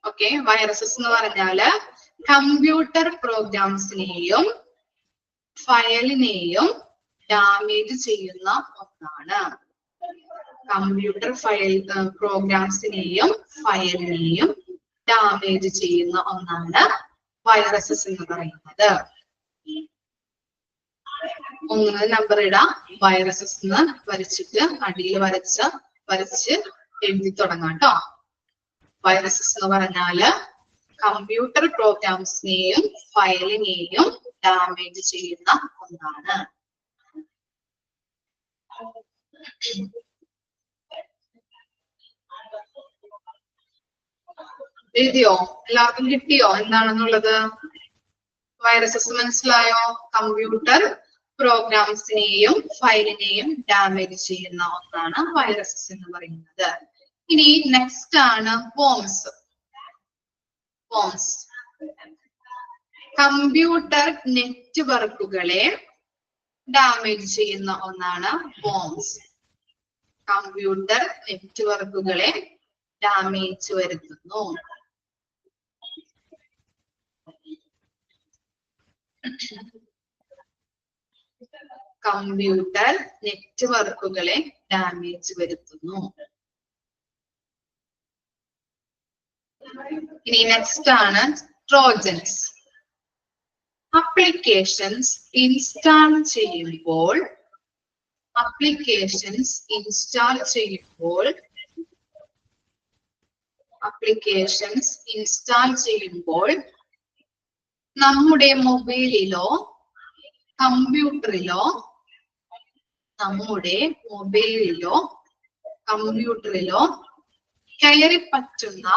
ഓക്കെ. വൈറസസ് എന്ന് പറഞ്ഞാല് കമ്പ്യൂട്ടർ പ്രോഗ്രാംസിനെയും ഫയലിനെയും ഡാമേജ് ചെയ്യുന്ന ഒന്നാണ്. കമ്പ്യൂട്ടർ പ്രോഗ്രാംസിനെയും ഫയലിനെയും ഡാമേജ് ചെയ്യുന്ന ഒന്നാണ് വൈറസസ് എന്ന് പറയുന്നത്. ഒന്ന് നമ്പർ ഇടാം. വൈറസസ് എന്ന് വരച്ചിട്ട് അടിയിൽ വരച്ച് എഴുതി തുടങ്ങാം കേട്ടോ. വൈറസസ് എന്ന് പറഞ്ഞാല് കമ്പ്യൂട്ടർ പ്രോഗ്രാംസിനെയും ഫയലിനെയും ഡാമേജ് ചെയ്യുന്ന ഒന്നാണ്. എഴുതിയോ? എല്ലാവർക്കും കിട്ടിയോ എന്താണെന്നുള്ളത്? വൈറസസ് മനസ്സിലായോ? കമ്പ്യൂട്ടർ പ്രോഗ്രാംസിനെയും ഫയലിനെയും ഡാമേജ് ചെയ്യുന്ന ഒന്നാണ് വൈറസസ് എന്ന് പറയുന്നത്. ഇനി നെക്സ്റ്റ് ആണ് വോംസ്. വോംസ് കമ്പ്യൂട്ടർ നെറ്റ്വർക്കുകളെ ഡാമേജ് ചെയ്യുന്ന ഒന്നാണ് വോംസ്. കമ്പ്യൂട്ടർ നെറ്റ്വർക്കുകളെ ഡാമേജ് വരുത്തുന്നു. കമ്പ്യൂട്ടർ നെറ്റ്വർക്കുകളെ ഡാമേജ് വരുത്തുന്നു. ഇനി നെക്സ്റ്റ് ആണ് ട്രോജൻസ്. അപ്ലിക്കേഷൻസ് ഇൻസ്റ്റാൾ ചെയ്യുമ്പോൾ നമ്മുടെ മൊബൈലിലോ കമ്പ്യൂട്ടറിലോ കയറി പറ്റുന്ന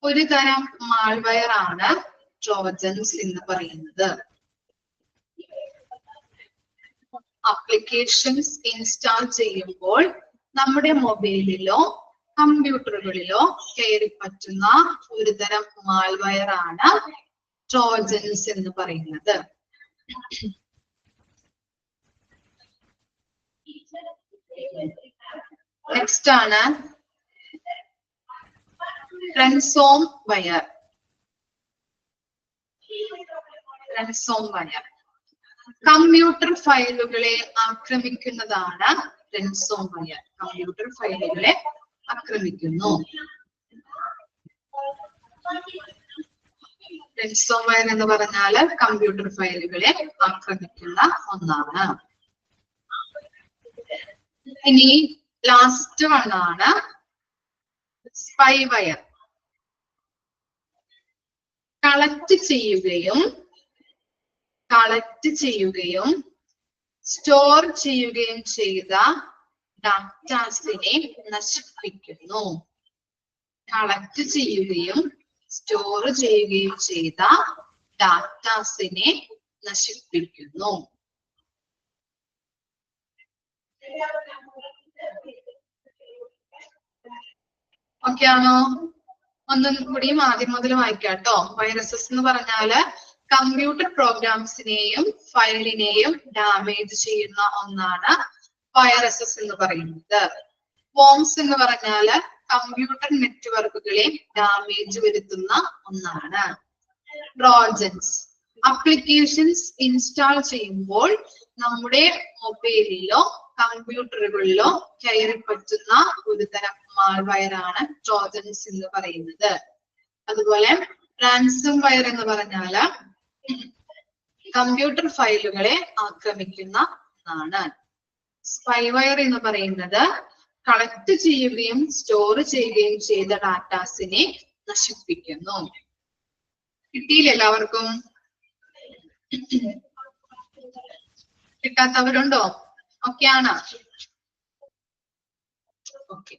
ഒരു തരം മാൾവെയർ ആണ് ട്രോജൻസ് എന്ന് പറയുന്നത്. അപ്ലിക്കേഷൻസ് ഇൻസ്റ്റാൾ ചെയ്യുമ്പോൾ നമ്മുടെ മൊബൈലിലോ കമ്പ്യൂട്ടറുകളിലോ കയറി പറ്റുന്ന ഒരു തരം മാൾവെയർ ആണ് ട്രോജൻസ് എന്ന് പറയുന്നത്. നെക്സ്റ്റ് ആണ് ransomware. കമ്പ്യൂട്ടർ ഫയലുകളെ ആക്രമിക്കുന്നതാണ് ransomware. കമ്പ്യൂട്ടർ ഫയലുകളെ ആക്രമിക്കുന്നു. ransomware എന്ന് പറഞ്ഞാല് കമ്പ്യൂട്ടർ ഫയലുകളെ ആക്രമിക്കുന്ന ഒന്നാണ്. ഇനി ലാസ്റ്റ് വണ്ണാണ് സ്പൈവെയർ. കളക്ട് ചെയ്യുകയും സ്റ്റോർ ചെയ്യുകയും ചെയ്ത ഡാറ്റാസിനെ നശിപ്പിക്കുന്നു. കളക്ട് ചെയ്യുകയും സ്റ്റോർ ചെയ്യുകയും ചെയ്ത ഡാറ്റാസിനെ നശിപ്പിക്കുന്നു. ഓക്കെ ആണോ? ഒന്നും കൂടിയും ആദ്യം മുതൽ വായിക്കാട്ടോ. വൈറസസ് എന്ന് പറഞ്ഞാല് കമ്പ്യൂട്ടർ പ്രോഗ്രാംസിനെയും ഫയലിനെയും ഡാമേജ് ചെയ്യുന്ന ഒന്നാണ് വൈറസസ് എന്ന് പറയുന്നത്. വോംസ് എന്ന് പറഞ്ഞാല് കമ്പ്യൂട്ടർ നെറ്റ്വർക്കുകളെ ഡാമേജ് വരുത്തുന്ന ഒന്നാണ്. ട്രോജൻസ് അപ്ലിക്കേഷൻസ് ഇൻസ്റ്റാൾ ചെയ്യുമ്പോൾ നമ്മുടെ മൊബൈലിലോ കമ്പ്യൂട്ടറുകളിലോ കയറി പറ്റുന്ന ഒരു തരം മാൾവെയർ ആണ് ട്രോജൻസ് എന്ന് പറയുന്നത്. അതുപോലെ ransomware എന്ന് പറഞ്ഞാല് കമ്പ്യൂട്ടർ ഫയലുകളെ ആക്രമിക്കുന്ന ഒന്നാണ്. സ്പൈവെയർ എന്ന് പറയുന്നത് കളക്ട് ചെയ്യുകയും സ്റ്റോർ ചെയ്യുകയും ചെയ്ത ഡാറ്റാസിനെ നശിപ്പിക്കുന്നു. കിട്ടിയില്ല എല്ലാവർക്കും? കിട്ടാത്തവരുണ്ടോ? ഓക്കെ ആണ്? ഓക്കെ.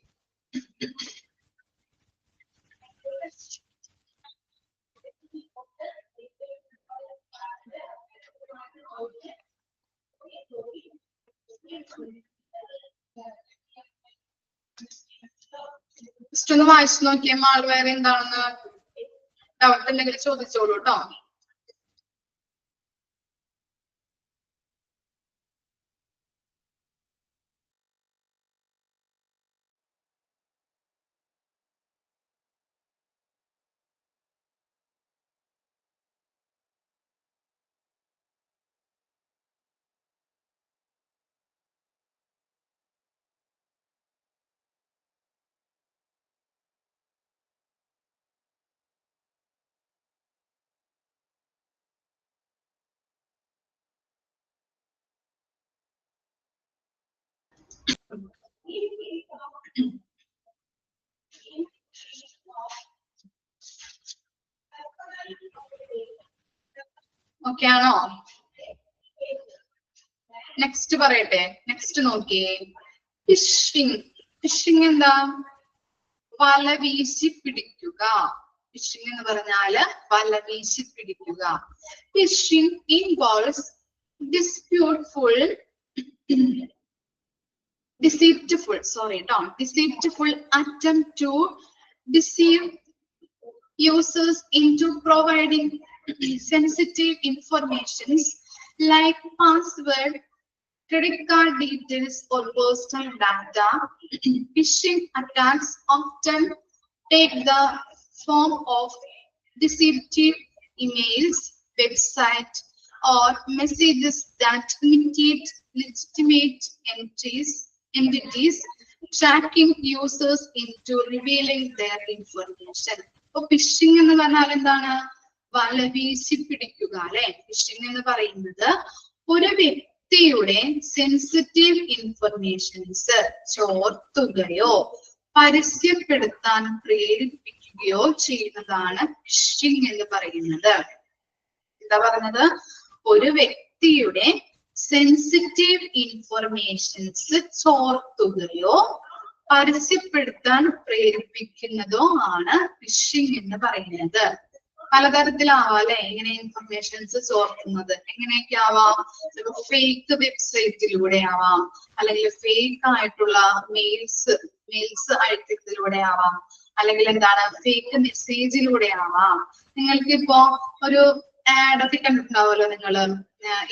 ജസ്റ്റ് ഒന്ന് വായിച്ചു നോക്കിയേ മാൾവെയർ എന്താണെന്ന്. ഡൗട്ട് ഉണ്ടെങ്കിൽ ചോദിച്ചോളൂ കേട്ടോ. ഓക്കെ ആണോ? നെക്സ്റ്റ് പറയട്ടെ, നെക്സ്റ്റ് നോക്കിയേ. ഫിഷിംഗ്. ഫിഷിംഗ് എന്താ? വല വീശി പിടിക്കുക. ഫിഷിംഗ് എന്ന് പറഞ്ഞാല് വല വീശി പിടിക്കുക. Phishing involves deceitful attempt to deceive users into providing sensitive informations like password, credit card details, or personal data. Phishing attacks often take the form of deceptive emails, website, or messages that imitate legitimate entities, tracking users into revealing their information. So phishing എന്ന് പറഞ്ഞാൽ എന്താണ്? വല വീശി പിടിക്കുക അല്ലെ. Phishing എന്ന് പറയുന്നത് ഒരു വ്യക്തിയുടെ സെൻസിറ്റീവ് ഇൻഫർമേഷൻസ് ചോർത്തുകയോ പരസ്യപ്പെടുത്താൻ പ്രേരിപ്പിക്കുകയോ ചെയ്യുന്നതാണ് ഫിഷിംഗ് എന്ന് പറയുന്നത്. എന്താ പറഞ്ഞത്? ഒരു വ്യക്തിയുടെ സെൻസിറ്റീവ് ഇൻഫർമേഷൻസ് ചോർത്തുകയോ പരസ്യപ്പെടുത്താൻ പ്രേരിപ്പിക്കുന്നതോ ആണ് ഫിഷിംഗ് എന്ന് പറയുന്നത്. പലതരത്തിലാവാം അല്ലെ ഇങ്ങനെ ഇൻഫർമേഷൻസ് ചോർത്തുന്നത്. എങ്ങനെയൊക്കെ ആവാം? ഫേക്ക് വെബ്സൈറ്റിലൂടെ ആവാം, അല്ലെങ്കിൽ ഫേക്ക് ആയിട്ടുള്ള മെയിൽസ് അയക്കുന്നതിലൂടെ ആവാം, അല്ലെങ്കിൽ എന്താണ് ഫേക്ക് മെസ്സേജിലൂടെ ആവാം. നിങ്ങൾക്ക് ഇപ്പോ ഒരു ആഡ് ഒക്കെ കണ്ടിട്ടുണ്ടാവുമല്ലോ നിങ്ങള്,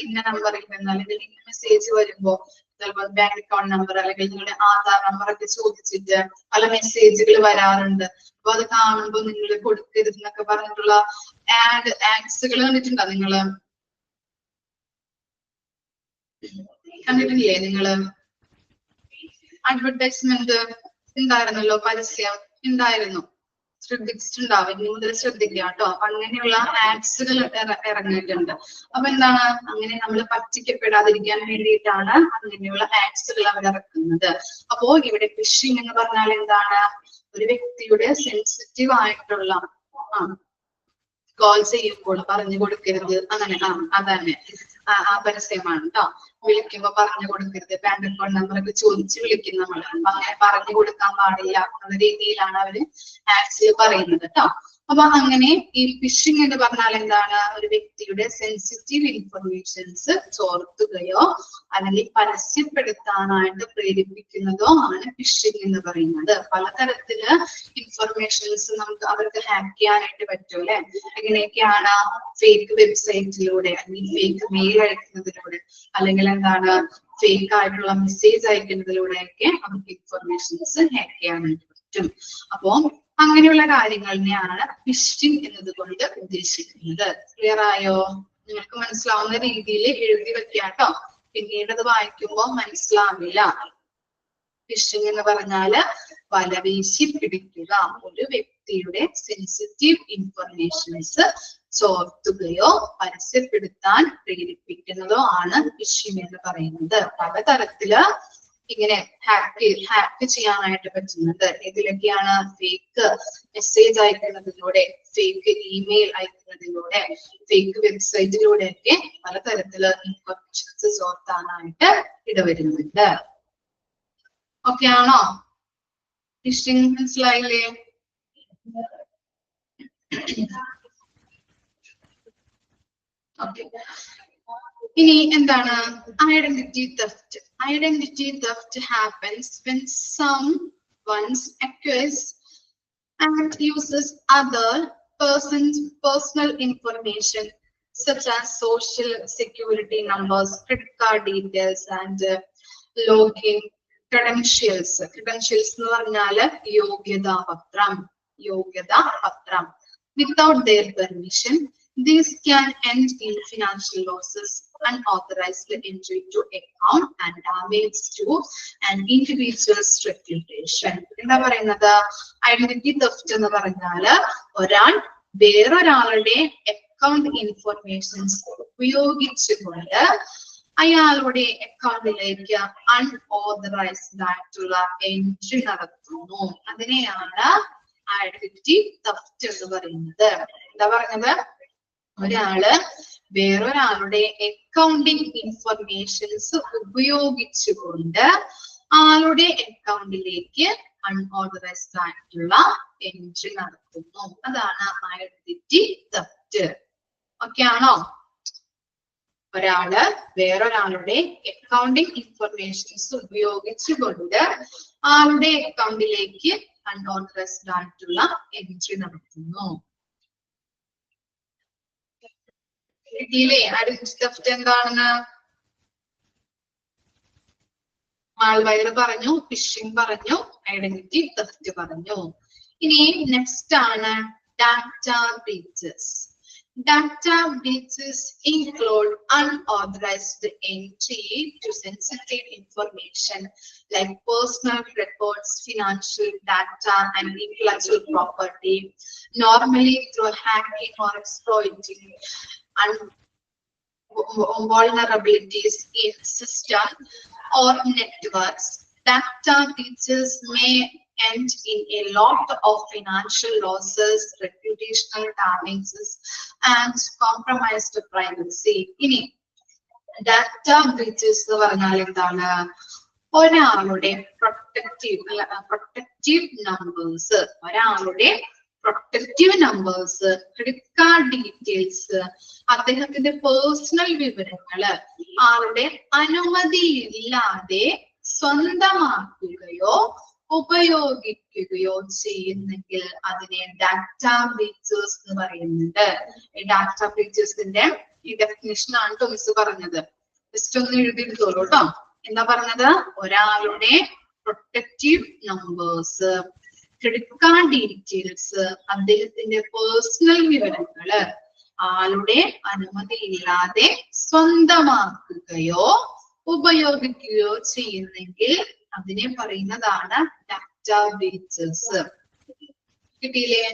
ഇന്ന നമ്പറിൽ നിന്ന് അല്ലെങ്കിൽ ഇന്ന മെസ്സേജ് വരുമ്പോ ചിലപ്പോൾ ബാങ്ക് അക്കൗണ്ട് നമ്പർ അല്ലെങ്കിൽ നിങ്ങളുടെ ആധാർ നമ്പർ ഒക്കെ ചോദിച്ചിട്ട് പല മെസ്സേജുകൾ വരാറുണ്ട്. അപ്പൊ അത് കാണുമ്പോൾ നിങ്ങൾ കൊടുക്കരുത് എന്നൊക്കെ പറഞ്ഞിട്ടുള്ള ആഡ്സുകൾ കണ്ടിട്ടുണ്ടോ നിങ്ങള്? കണ്ടിട്ടില്ലേ നിങ്ങള്? അഡ്വർടൈസ്മെന്റ് ഉണ്ടായിരുന്നല്ലോ, പരസ്യം ഉണ്ടായിരുന്നു, ശ്രദ്ധിച്ചിട്ടുണ്ടാവും. ഇനി മുതൽ ശ്രദ്ധിക്കുക കേട്ടോ. അപ്പൊ അങ്ങനെയുള്ള ആഡ്സുകൾ ഇറങ്ങിയിട്ടുണ്ട്. അപ്പൊ എന്താണ്, അങ്ങനെ നമ്മൾ പറ്റിക്കപ്പെടാതിരിക്കാൻ വേണ്ടിയിട്ടാണ് അങ്ങനെയുള്ള ആഡ്സുകൾ അവർ ഇറക്കുന്നത്. അപ്പോ ഇവിടെ ഫിഷിംഗ് എന്ന് പറഞ്ഞാൽ എന്താണ്? ഒരു വ്യക്തിയുടെ സെൻസിറ്റീവ് ആയിട്ടുള്ള കോൾ ചെയ്യുമ്പോൾ പറഞ്ഞു കൊടുക്കരുത്, അങ്ങനെ അതന്നെ ആ പരസ്യമാണ് കേട്ടോ. വിളിക്കുമ്പോ പറഞ്ഞു കൊടുക്കരുത്, ബാങ്ക് അക്കൗണ്ട് നമ്പർ ഒക്കെ ചോദിച്ച് വിളിക്കും നമ്മൾ. അപ്പൊ അങ്ങനെ പറഞ്ഞു കൊടുക്കാൻ പാടില്ല എന്ന രീതിയിലാണ് അവര് ആക്ച്വലി പറയുന്നത് കേട്ടോ. അപ്പൊ അങ്ങനെ ഈ ഫിഷിംഗ് എന്ന് പറഞ്ഞാൽ എന്താണ്? ഒരു വ്യക്തിയുടെ സെൻസിറ്റീവ് ഇൻഫർമേഷൻസ് ചോർത്തുകയോ അല്ലെങ്കിൽ പരസ്യപ്പെടുത്താനായിട്ട് പ്രേരിപ്പിക്കുന്നതോ ആണ് ഫിഷിംഗ് എന്ന് പറയുന്നത്. പലതരത്തില് ഇൻഫർമേഷൻസ് നമുക്ക് അവർക്ക് ഹാക്ക് ചെയ്യാനായിട്ട് പറ്റും അല്ലെ. എങ്ങനെയൊക്കെയാണ്? ഫേക്ക് വെബ്സൈറ്റിലൂടെ, അല്ലെങ്കിൽ ഫേക്ക് മെയിൽ അയക്കുന്നതിലൂടെ, അല്ലെങ്കിൽ എന്താണ് ഫേക്ക് ആയിട്ടുള്ള മെസ്സേജ് അയക്കുന്നതിലൂടെയൊക്കെ അവർക്ക് ഇൻഫർമേഷൻസ് ഹാക്ക് ചെയ്യാനായിട്ട് പറ്റും. അപ്പോ അങ്ങനെയുള്ള കാര്യങ്ങളിനെയാണ് ഫിഷിംഗ് എന്നതുകൊണ്ട് ഉദ്ദേശിക്കുന്നത്. ക്ലിയർ ആയോ? നിങ്ങൾക്ക് മനസ്സിലാവുന്ന രീതിയിൽ എഴുതി വെക്കാട്ടോ, പിന്നീട് അത് വായിക്കുമ്പോ മനസ്സിലാവില്ല. ഫിഷിംഗ് എന്ന് പറഞ്ഞാല് വല വീശി പിടിക്കുക, ഒരു വ്യക്തിയുടെ സെൻസിറ്റീവ് ഇൻഫർമേഷൻസ് ചോർത്തുകയോ പരസ്യപ്പെടുത്താൻ പ്രേരിപ്പിക്കുന്നതോ ആണ് ഫിഷിംഗ് എന്ന് പറയുന്നത്. പലതരത്തില് ഇങ്ങനെ ഹാക്ക് ചെയ്യാനായിട്ട് പറ്റുന്നുണ്ട്. ഇതിലൊക്കെയാണ് ഫേക്ക് മെസ്സേജ് അയക്കുന്നതിലൂടെ, ഫേക്ക് ഇമെയിൽ അയക്കുന്നതിലൂടെ, ഫേക്ക് വെബ്സൈറ്റിലൂടെ ഒക്കെ പലതരത്തില് ഇൻഫർമേഷൻസ് ചോർത്താനായിട്ട് ഇടവരുന്നുണ്ട്. ഓക്കെ ആണോ? ഫിഷിംഗ് മനസ്സിലായില്ലേ? ഓക്കെ. ഇനി എന്താണ് identity theft? Identity theft happens when someone acquires and uses other person's personal information such as social security numbers, credit card details, and login credentials. Credentials എന്ന് പറഞ്ഞാല് യോഗ്യതാപത്രം. Without their permission, these can end in financial losses, unauthorized entry to account, and damage to an individual's reputation. എന്താ പറയുന്നത്? Identity theft എന്ന് പറഞ്ഞാല് ഒരാൾ വേറൊരാളുടെ account informations ഉപയോഗിച്ചുകൊണ്ട് അയാളുടെ അക്കൗണ്ടിലേക്ക് അൺഓതറൈസ്ഡ് ആയിട്ടുള്ള എൻട്രി നടത്തുന്നു. അതിനെയാണ് ഐഡന്റിറ്റി തെഫ്റ്റ് എന്ന് പറയുന്നത്. എന്താ പറഞ്ഞത്? ഒരാള് വേറൊരാളുടെ അക്കൗണ്ടിങ് ഇൻഫർമേഷൻസ് ഉപയോഗിച്ചുകൊണ്ട് ആളുടെ അക്കൗണ്ടിലേക്ക് അൺഓതറൈസ്ഡ് ആയിട്ടുള്ള എൻട്രി നടത്തുന്നു. അതാണ് ഐഡന്റിറ്റി തെഫ്റ്റ്. ഓക്കെ ആണോ? ഒരാള് വേറൊരാളുടെ അക്കൗണ്ടിങ് ഇൻഫർമേഷൻസ് ഉപയോഗിച്ചുകൊണ്ട് ആളുടെ അക്കൗണ്ടിലേക്ക് അൺഓതറൈസ്ഡ് ആയിട്ടുള്ള എൻട്രി നടത്തുന്നു. കിട്ടിയില്ലേ? ഐഡന്റിറ്റി തെഫ്റ്റ് എന്താണെന്ന്? മാൾവെയർ പറഞ്ഞു, ഫിഷിംഗ് പറഞ്ഞു, ഐഡന്റിറ്റി തെഫ്റ്റ് പറഞ്ഞു. ഇനി നെക്സ്റ്റ് ആണ് data breaches. Data breaches include unauthorized entry to sensitive information like personal records, financial data, and intellectual property, normally through hacking or exploiting vulnerabilities in system or networks. Data breaches may end in a lot of financial losses, reputational damages, and compromised privacy. ഇനി data breaches എന്ന് പറഞ്ഞാൽ എന്താണ്? ഒരാളുടെ protective numbers, credit card details, അദ്ദേഹത്തിന്റെ personal വിവരങ്ങള് ആളുടെ അനുമതിയില്ലാതെ സ്വന്തമാക്കുകയോ ഉപയോഗിക്കുകയോ ചെയ്യുന്നെങ്കിൽ അതിനെ ഡാറ്റ ബ്രീച്ചേഴ്സ് എന്ന് പറയുന്നുണ്ട്. ഈ ഡാറ്റ ബ്രീച്ചേഴ്സിന്റെ ഈ ഡെഫിനിഷൻ ആണ് കേട്ടോ മിസ് പറഞ്ഞത്. ജസ്റ്റ് ഒന്ന് എഴുതിയെടുത്തോളൂ കേട്ടോ. എന്താ പറഞ്ഞത്? ഒരാളുടെ protective numbers, credit card details, അദ്ദേഹത്തിന്റെ പേഴ്സണൽ വിവരങ്ങള് ആളുടെ അനുമതിയില്ലാതെ സ്വന്തമാക്കുകയോ ഉപയോഗിക്കുകയോ ചെയ്യുന്നെങ്കിൽ അതിനെ പറയുന്നതാണ് ഡാറ്റ ബ്രീച്ചസ്. കിട്ടിയില്ലേ?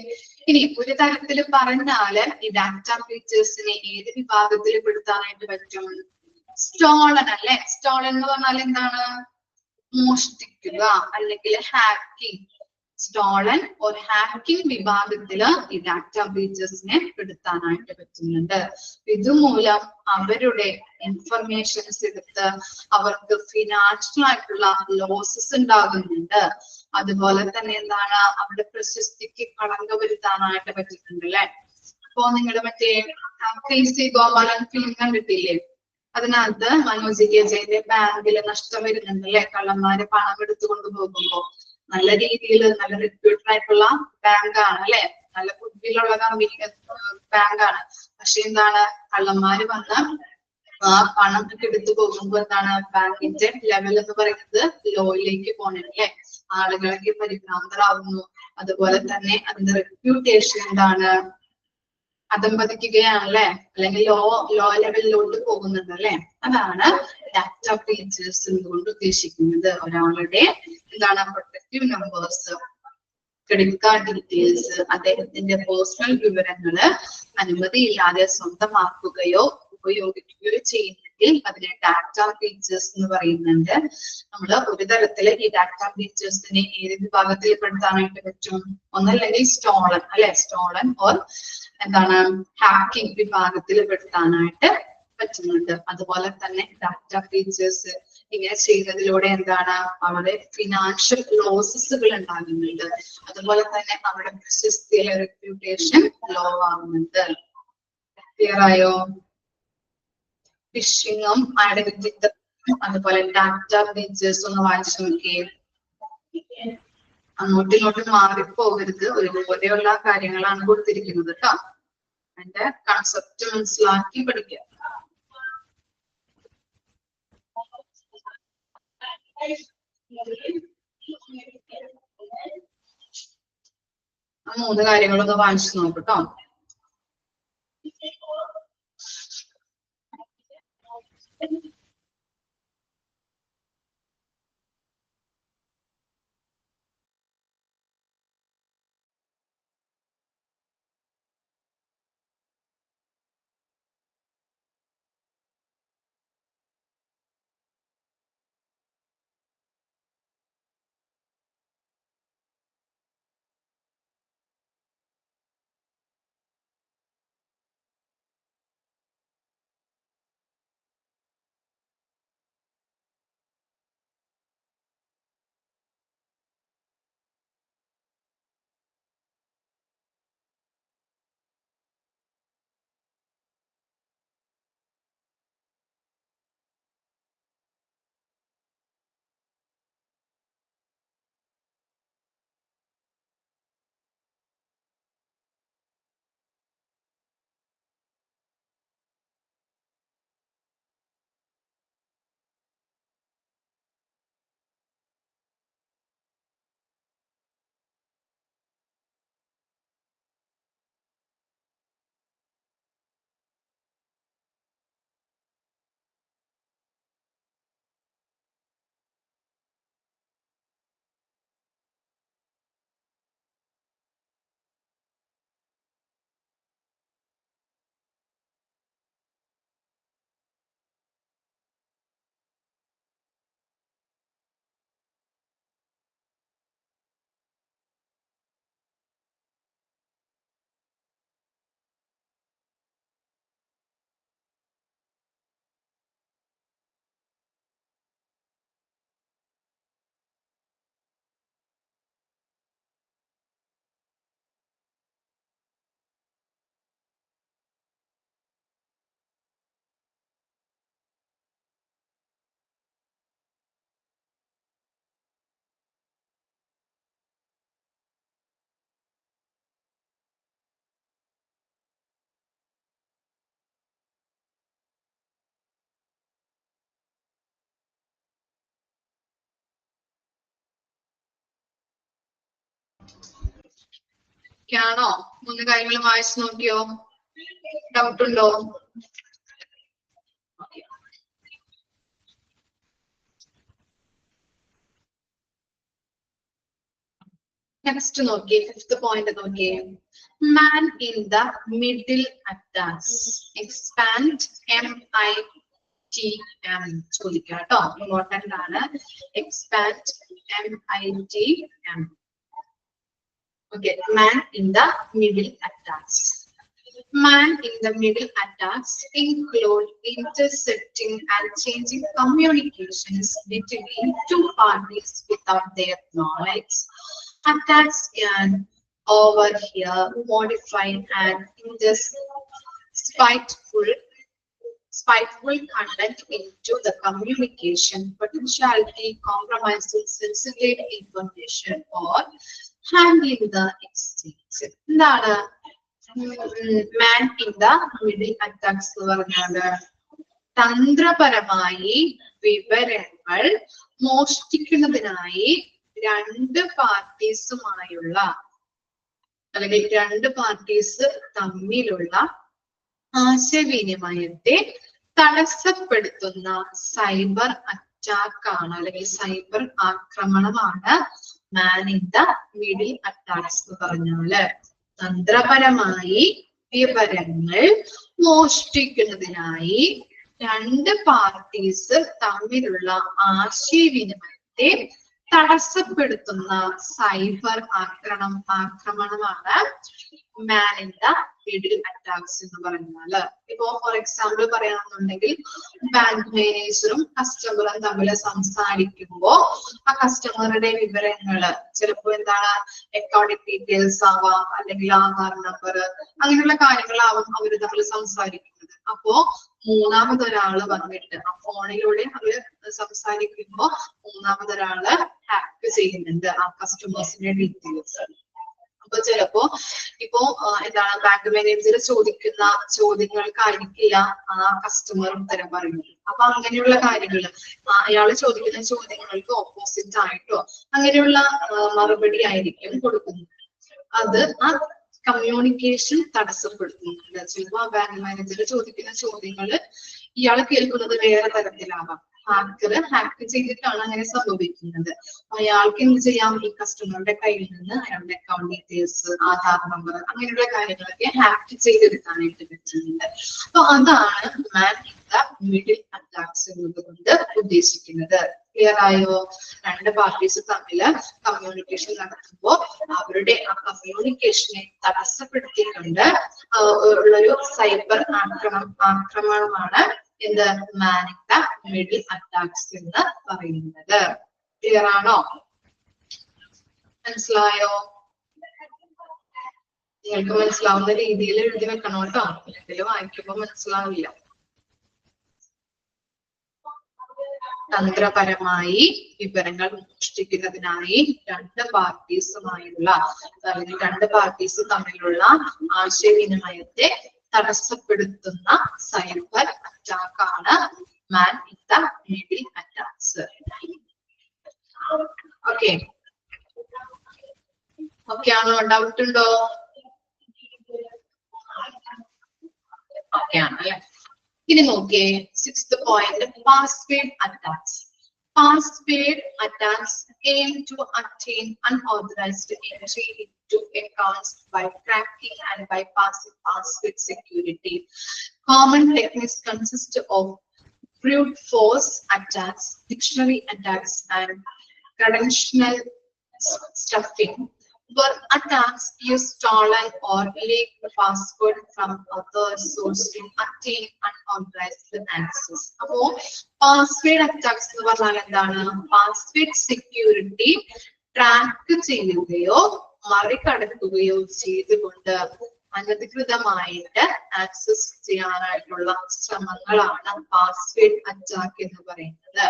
ഇനി ഒരു തരത്തിൽ പറഞ്ഞാല് ഈ ഡാറ്റ ബ്രീച്ചസിനെ ഏത് വിഭാഗത്തിൽ പെടുത്താനായിട്ട് പറ്റും? സ്റ്റോളൻ അല്ലെ? സ്റ്റോളൻ എന്ന് പറഞ്ഞാൽ എന്താണ്? മോഷ്ടിക്കുക അല്ലെങ്കിൽ ഹാക്കിംഗ്. സ്റ്റോളൻ ഒരു ഹാക്കിംഗ് വിഭാഗത്തില് ഈ ഡാറ്റ ബ്രീച്ചസിനെ പെടുത്താനായിട്ട് പറ്റുന്നുണ്ട്. ഇതുമൂലം അവരുടെ ഇൻഫർമേഷൻസ് എടുത്ത് അവർക്ക് ഫിനാൻഷ്യൽ ആയിട്ടുള്ള ലോസസ് ഉണ്ടാകുന്നുണ്ട്. അതുപോലെ തന്നെ എന്താണ്? അവരുടെ പ്രശസ്തിക്ക് കളങ്കം വരുത്താനായിട്ട് പറ്റിയിട്ടുണ്ട് അല്ലെ? അപ്പോ നിങ്ങളുടെ മറ്റേ KC ഗോപാലൻ ഫിലിം കണ്ടിട്ടില്ലേ? അതിനകത്ത് മനോജ് കെ ജയന്റെ ബാങ്കില് നഷ്ടം വരുന്നുണ്ട് അല്ലെ? കള്ളന്മാര് പണം എടുത്തുകൊണ്ട് പോകുമ്പോ. നല്ല രീതിയിൽ നല്ല റെപ്യൂട്ടഡ് ആയിട്ടുള്ള ബാങ്കാണ് അല്ലെ? നല്ല ഗുഡ്വില്ലുള്ള ബാങ്കാണ്. പക്ഷെ എന്താണ്? കള്ളന്മാര് വന്ന് ആ പണം എടുത്തു പോകുമ്പോ എന്താണ്? ബാങ്കിന്റെ ലെവൽ എന്ന് പറയുന്നത് ലോയിലേക്ക് പോകണം അല്ലെ? ആളുകളൊക്കെ പരിഭ്രാന്തരാകുന്നു. അതുപോലെ തന്നെ അതിന്റെ റെപ്യൂട്ടേഷൻ എന്താണ്? അധംപതിക്കുകയാണല്ലേ? അല്ലെങ്കിൽ ലോ ലെവലിലോട്ട് പോകുന്നുണ്ട് അല്ലെ? അതാണ് ഡാറ്റ ബ്രീച്ചസ് കൊണ്ട് ഉദ്ദേശിക്കുന്നത്. ഒരാളുടെ എന്താണ്? Protective numbers, credit card details, അദ്ദേഹത്തിന്റെ പേഴ്സണൽ വിവരങ്ങള് അനുമതിയില്ലാതെ സ്വന്തമാക്കുകയോ ഉപയോഗിക്കുകയോ ചെയ്യുന്നെങ്കിൽ അതിനെ ഡാറ്റ ബ്രീച്ചസ് എന്ന് പറയുന്നുണ്ട്. നമ്മള് ഒരു തരത്തില് ഈ ഡാറ്റ ബ്രീച്ചസിനെ ഏത് വിഭാഗത്തിൽ പെടുത്താനായിട്ട് പറ്റും? ഒന്നല്ലെങ്കിൽ സ്റ്റോളൻ അല്ലെ? സ്റ്റോളൻ ഓർ എന്താണ്? ഹാക്കിംഗ് വിഭാഗത്തിൽ പെടുത്താനായിട്ട് പറ്റുന്നുണ്ട്. അതുപോലെ തന്നെ ഡാറ്റ ബ്രീച്ചസ് ഇങ്ങനെ ചെയ്യുന്നതിലൂടെ എന്താണ്? അവരുടെ ഫിനാൻഷ്യൽ ലോസസുകൾ ഉണ്ടാകുന്നുണ്ട്. അതുപോലെ തന്നെ അവരുടെ പ്രശസ്തിയിലെ റെപ്യൂട്ടേഷൻ ലോ ആവുന്നുണ്ട്. ക്ലിയർ ആയോ? ഫിഷിങ്ങും ഐഡന്റിറ്റി അതുപോലെ ഡാറ്റ ബ്രീച്ചസ് ഒന്ന് വായിച്ചു നോക്കിയേ. അങ്ങോട്ടും ഇങ്ങോട്ടും മാറിപ്പോകരുത്. ഒരുപോലെയുള്ള കാര്യങ്ങളാണ് കൊടുത്തിരിക്കുന്നത് കേട്ടോ. അതിന്റെ കൺസെപ്റ്റ് മനസ്സിലാക്കി പഠിക്കുക. ആ 3 കാര്യങ്ങളൊന്ന് വായിച്ചു നോക്കട്ടോ. ആണോ? 3 കാര്യങ്ങൾ വായിച്ചു നോക്കിയോ? ഡൗട്ട് ഉണ്ടോ? നെക്സ്റ്റ് നോക്കിയേ, 5th പോയിന്റ് നോക്കിയേ. Man in the middle attacks. Expand MITM ചോദിക്കാം കേട്ടോ. ഇമ്പോർട്ടന്റ് ആണ്. Expand MITM. Okay, man in the middle attacks. Man in the middle attacks include intercepting and changing communications between two parties without their knowledge. Attacks can overhear, modify, and ingest spiteful content into the communication, potentially compromising sensitive information or handling the exchange. എന്താണ് man in the middle attacks എന്ന് പറഞ്ഞാല്? തന്ത്രപരമായി വിവരങ്ങൾ മോഷ്ടിക്കുന്നതിനായി രണ്ട് പാർട്ടീസുമായുള്ള അല്ലെങ്കിൽ രണ്ട് parties തമ്മിലുള്ള ആശയവിനിമയത്തെ തടസ്സപ്പെടുത്തുന്ന സൈബർ അറ്റാക്ക് ആണ് അല്ലെങ്കിൽ സൈബർ ആക്രമണമാണ് man in the middle attacks എന്ന് പറഞ്ഞാല്. തന്ത്രപരമായി വിവരങ്ങൾ മോഷ്ടിക്കുന്നതിനായി രണ്ട് പാർട്ടീസ് തമ്മിലുള്ള ആശയവിനിമയത്തെ തടസ്സപ്പെടുത്തുന്ന സൈബർ ആക്രമണമാണ് man in the middle attacks എന്ന് പറഞ്ഞാല്. ഇപ്പോ ഫോർ എക്സാമ്പിൾ പറയുകയാണെന്നുണ്ടെങ്കിൽ ബാങ്ക് മാനേജറും കസ്റ്റമറും തമ്മിൽ സംസാരിക്കുമ്പോ ആ കസ്റ്റമറുടെ വിവരങ്ങള് ചിലപ്പോ എന്താണ് അക്കൗണ്ടിംഗ് ഡീറ്റെയിൽസ് ആവാം, അല്ലെങ്കിൽ ആധാർ നമ്പർ, അങ്ങനെയുള്ള കാര്യങ്ങളാവും അവര് തമ്മിൽ സംസാരിക്കുന്നത്. അപ്പോ മൂന്നാമതൊരാള് വന്നിട്ട് ആ ഫോണിലൂടെ അവര് സംസാരിക്കുമ്പോ മൂന്നാമതൊരാള് ഹാക്ക് ചെയ്യുന്നുണ്ട് ആ കസ്റ്റമേഴ്സിന്റെ ഡീറ്റെയിൽസ്. അപ്പൊ ചിലപ്പോ ഇപ്പോ എന്താണ് ബാങ്ക് മാനേജർ ചോദിക്കുന്ന ചോദ്യങ്ങൾക്കായിരിക്കില്ല ആ കസ്റ്റമർ ഉത്തരം പറയുന്നത്. അപ്പൊ അങ്ങനെയുള്ള കാര്യങ്ങള് അയാള് ചോദിക്കുന്ന ചോദ്യങ്ങൾക്ക് ഓപ്പോസിറ്റ് ആയിട്ടോ അങ്ങനെയുള്ള മറുപടി ആയിരിക്കും കൊടുക്കുന്നത്. അത് ആ കമ്മ്യൂണിക്കേഷൻ തടസ്സപ്പെടുത്തുന്നുണ്ട്. ചിലപ്പോ ആ ബാങ്ക് മാനേജർ ചോദിക്കുന്ന ചോദ്യങ്ങള് ഇയാൾ കേൾക്കുന്നത് വേറെ തരത്തിലാവാം. ഹാക്ക് ചെയ്തിട്ടാണ് അങ്ങനെ സംഭവിക്കുന്നത്. അയാൾക്ക് എന്ത് ചെയ്യാം? ഈ കസ്റ്റമറുടെ കയ്യിൽ നിന്ന് അയാളുടെ അക്കൗണ്ട് ഡീറ്റെയിൽസ്, ആധാർ നമ്പർ, അങ്ങനെയുള്ള കാര്യങ്ങളൊക്കെ ഹാക്ക് ചെയ്തെടുക്കാനായിട്ട് പറ്റുന്നുണ്ട്. അപ്പൊ അതാണ് man in the middle attacks എന്നതുകൊണ്ട് ഉദ്ദേശിക്കുന്നത്. ക്ലിയർ ആയോ? രണ്ട് പാർട്ടീസ് തമ്മില് കമ്മ്യൂണിക്കേഷൻ നടത്തുമ്പോൾ അവരുടെ ആ കമ്മ്യൂണിക്കേഷനെ തടസ്സപ്പെടുത്തിക്കൊണ്ട് ഉള്ളൊരു സൈബർ ആക്രമണമാണ് എന്ത് man in the middle attacks എന്ന് പറയുന്നത്. ക്ലിയർ ആണോ? മനസ്സിലായോ? നിങ്ങൾക്ക് മനസ്സിലാവുന്ന രീതിയിൽ എഴുതി വെക്കണം കേട്ടോ, അല്ലെങ്കിൽ വായിക്കുമ്പോ മനസ്സിലാവില്ല. തന്ത്രപരമായി വിവരങ്ങൾ മോഷ്ടിക്കുന്നതിനായി രണ്ട് പാർട്ടീസുമായുള്ള അല്ലെങ്കിൽ രണ്ട് പാർട്ടീസ് തമ്മിലുള്ള ആശയവിനിമയത്തെ തടസ്സപ്പെടുത്തുന്ന സൈബർ അറ്റാക്ക് ആണ് man in the middle attacks. Okay okay ആണോ? ഡൗട്ട് ഉണ്ടോ? ഓക്കെ ആണ് അല്ലെ? ഇനി നോക്കിയേ 6th point, password attacks. Password attacks aim to attain unauthorized entry into accounts by cracking and bypassing password security. Common techniques consist of brute force attacks, dictionary attacks, and credential stuffing, where attacks use stolen or leaked password from other sources to attain unauthorized access. അപ്പോ password attacks എന്ന് പറഞ്ഞാൽ എന്താണ്? Password security track ചെയ്യുകയോ മറികടക്കുകയോ ചെയ്തുകൊണ്ട് അനധികൃതമായിട്ട് access ചെയ്യാനായിട്ടുള്ള ശ്രമങ്ങളാണ് password attack എന്ന് പറയുന്നത്.